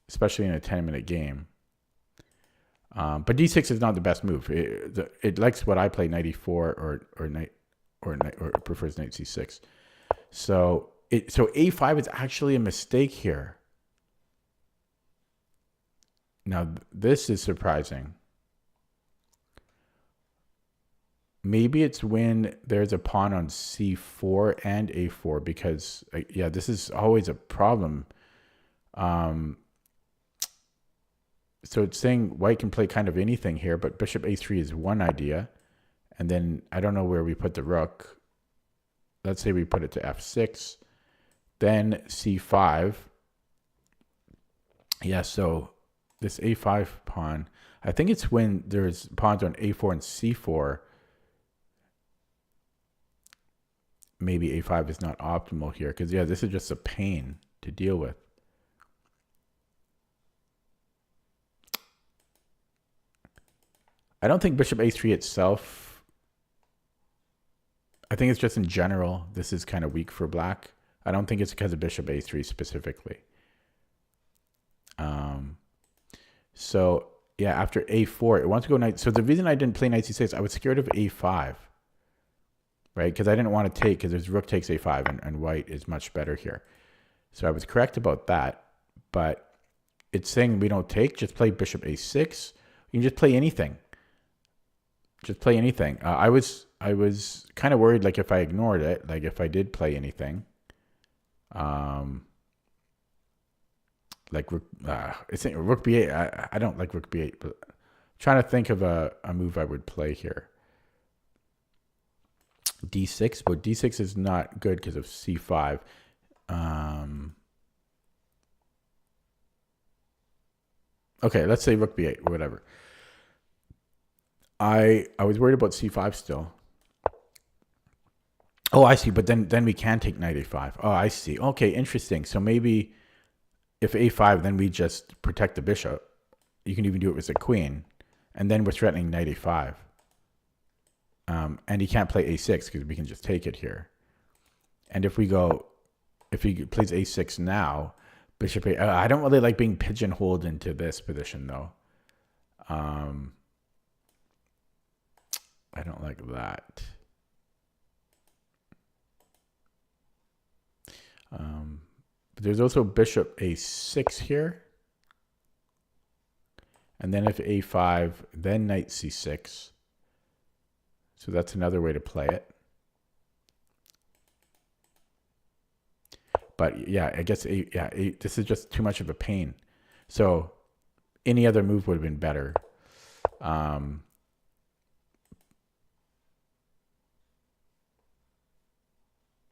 especially in a 10-minute game. But d6 is not the best move. It likes what I play, knight e4 or prefers knight c6. So a5 is actually a mistake here. Now this is surprising. Maybe it's when there's a pawn on c4 and a4, because yeah, this is always a problem. So it's saying white can play kind of anything here, but bishop a3 is one idea. And then I don't know where we put the rook. Let's say we put it to f6, then c5. Yeah, so this a5 pawn, I think it's when there's pawns on a4 and c4. Maybe a5 is not optimal here, because yeah, this is just a pain to deal with. I don't think bishop a3 itself, I think it's just in general, this is kind of weak for black. I don't think it's because of bishop a3 specifically. So yeah, after a4, it wants to go knight. So the reason I didn't play knight c6, I was scared of a5, right? Because I didn't want to take, because there's rook takes a5, and white is much better here. So I was correct about that, but it's saying we don't take, just play bishop a6. You can just play anything. Just play anything. I was kind of worried, like if I ignored it, like if I did play anything, like it's rook b8. I don't like rook b8, but I'm trying to think of a move I would play here. d6, but d6 is not good because of c5. Okay, let's say rook b8 or whatever. I was worried about c5 still. Oh, I see. But then we can take knight a5. Oh, I see. Okay, interesting. So maybe if a5, then we just protect the bishop. You can even do it with the queen. And then we're threatening knight a5. And he can't play a6 because we can just take it here. And if he plays a6 now, bishop a... I don't really like being pigeonholed into this position, though. I don't like that. But there's also bishop a6 here. And then if a5, then knight c6. So that's another way to play it. But yeah, I guess this is just too much of a pain. So any other move would have been better.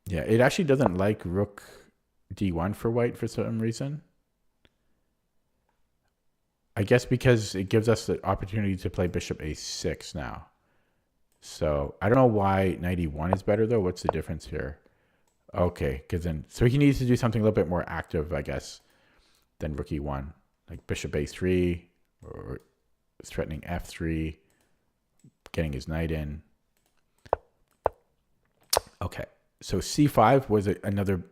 Yeah, it actually doesn't like rook d1 for white for some reason. I guess because it gives us the opportunity to play bishop a6 now. So I don't know why knight e1 is better though. What's the difference here? Okay, because then so he needs to do something a little bit more active, I guess, than rook e1, like bishop a3 or threatening f3, getting his knight in. Okay. So c5 was another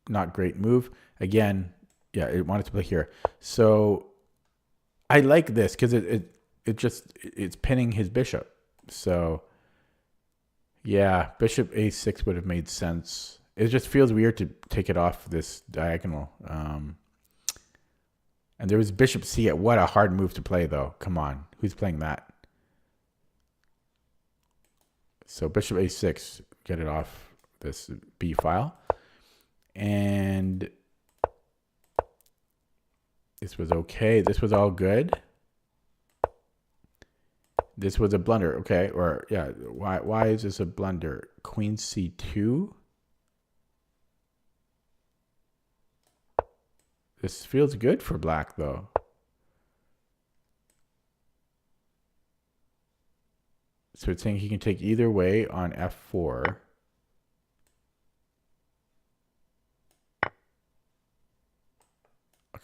not great move. Again, yeah, it wanted to play here. So I like this because it's pinning his bishop. So yeah, bishop a6 would have made sense. It just feels weird to take it off this diagonal. And there was bishop c8. What a hard move to play, though. Come on, who's playing that? So bishop a6, get it off this B file. And this was okay. This was all good. This was a blunder. Okay. Or yeah, why is this a blunder? Queen c2. This feels good for black though. So it's saying he can take either way on f4.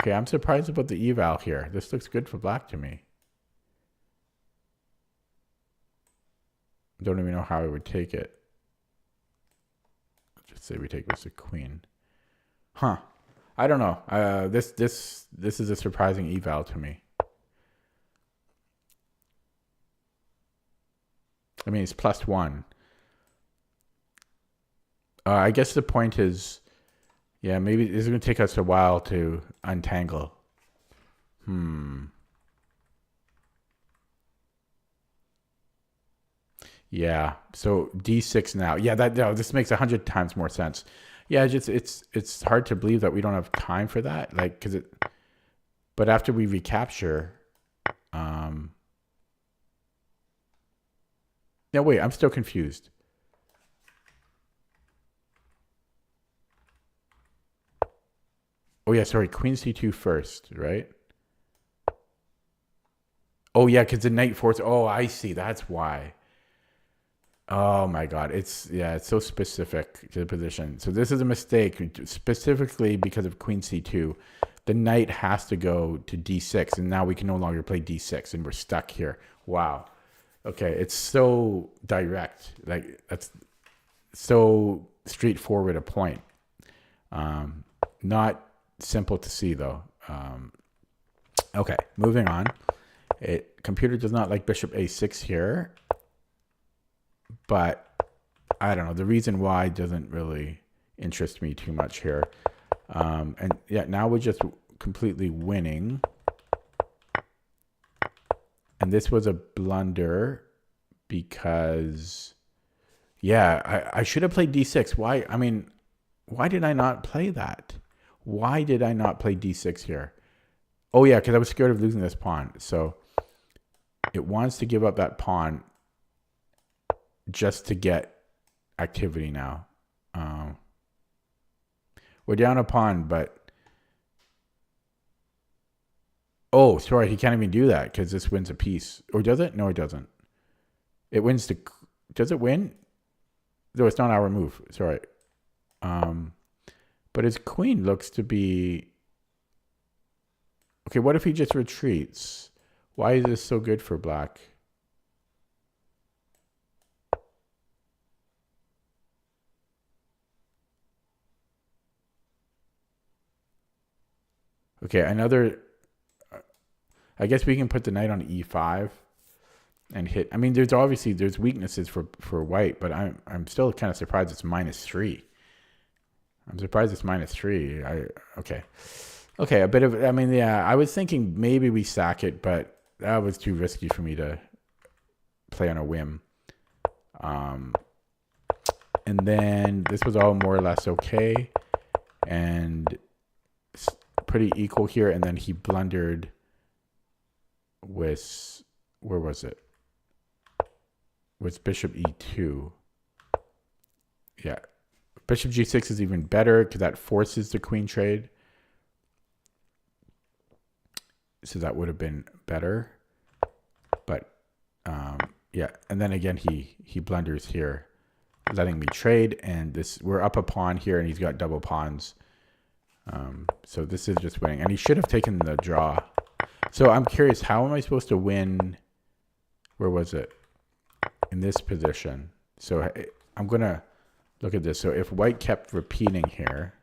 Okay, I'm surprised about the eval here. This looks good for black to me. Don't even know how I would take it. Let's just say we take this to queen. Huh. I don't know. This is a surprising eval to me. I mean, it's +1. I guess the point is, yeah, maybe it's going to take us a while to untangle. Yeah. So D6 now. Yeah, this makes 100 times more sense. Yeah, it's hard to believe that we don't have time for that. Like, but after we recapture, no, wait, I'm still confused. Oh yeah, sorry, queen C2 first, right? Oh yeah, because the knight force. Oh, I see. That's why. Oh my God, it's so specific to the position. So this is a mistake, specifically because of queen C2. The knight has to go to D6, and now we can no longer play D6, and we're stuck here. Wow. Okay, it's so direct. Like, that's so straightforward a point. Not simple to see though. Okay, moving on. Computer does not like bishop A6 here, but I don't know. The reason why doesn't really interest me too much here. And yeah, now we're just completely winning. And this was a blunder because, yeah, I should have played D6. Why? I mean, why did I not play that? Why did I not play D6 here? Oh yeah, because I was scared of losing this pawn. So it wants to give up that pawn just to get activity now. We're down a pawn, but oh, sorry, he can't even do that because this wins a piece. Or does it? No, it doesn't. It wins the. Does it win? No, it's not our move. Sorry. But his queen looks to be. Okay, what if he just retreats? Why is this so good for black? Okay, another. I guess we can put the knight on E5 and hit. I mean, there's weaknesses for white, but I'm still kind of surprised it's -3. I'm surprised it's -3. Okay, a bit of. I mean, yeah, I was thinking maybe we sack it, but that was too risky for me to play on a whim. And then this was all more or less okay, and pretty equal here. And then he blundered with, where was it? With bishop E2. Yeah, bishop G6 is even better because that forces the queen trade. So that would have been better. But yeah, and then again he blunders here, letting me trade, and we're up a pawn here, and he's got double pawns. So this is just winning, and he should have taken the draw. So I'm curious, how am I supposed to win? Where was it? In this position. So I'm gonna look at this. So if white kept repeating here,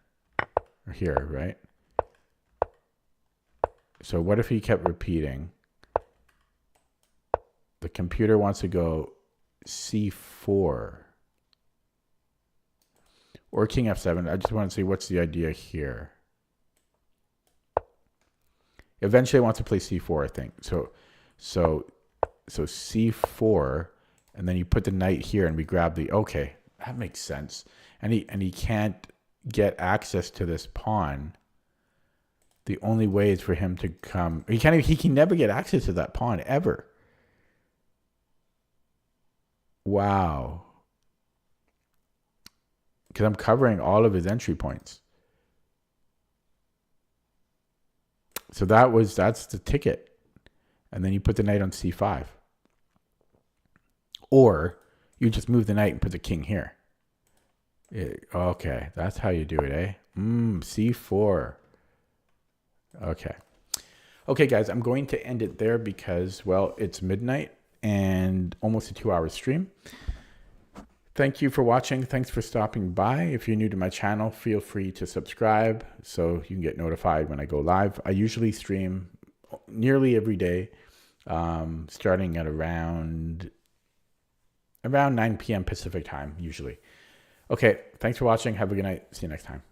or here, right? So what if he kept repeating? The computer wants to go C4 or King F7. I just want to see what's the idea here. Eventually, I want to play C4, I think. So C4, and then you put the knight here, and we grab the. Okay, that makes sense. And he can't get access to this pawn. The only way is for him to come. He can never get access to that pawn ever. Wow. Because I'm covering all of his entry points. So that's the ticket. And then you put the knight on C5. Or you just move the knight and put the king here. Okay, that's how you do it, eh? C4. Okay. Okay, guys, I'm going to end it there because, well, it's midnight and almost a 2-hour stream. Thank you for watching. Thanks for stopping by. If you're new to my channel, feel free to subscribe so you can get notified when I go live. I usually stream nearly every day, starting at around 9 p.m. Pacific time, usually. Okay, thanks for watching. Have a good night. See you next time.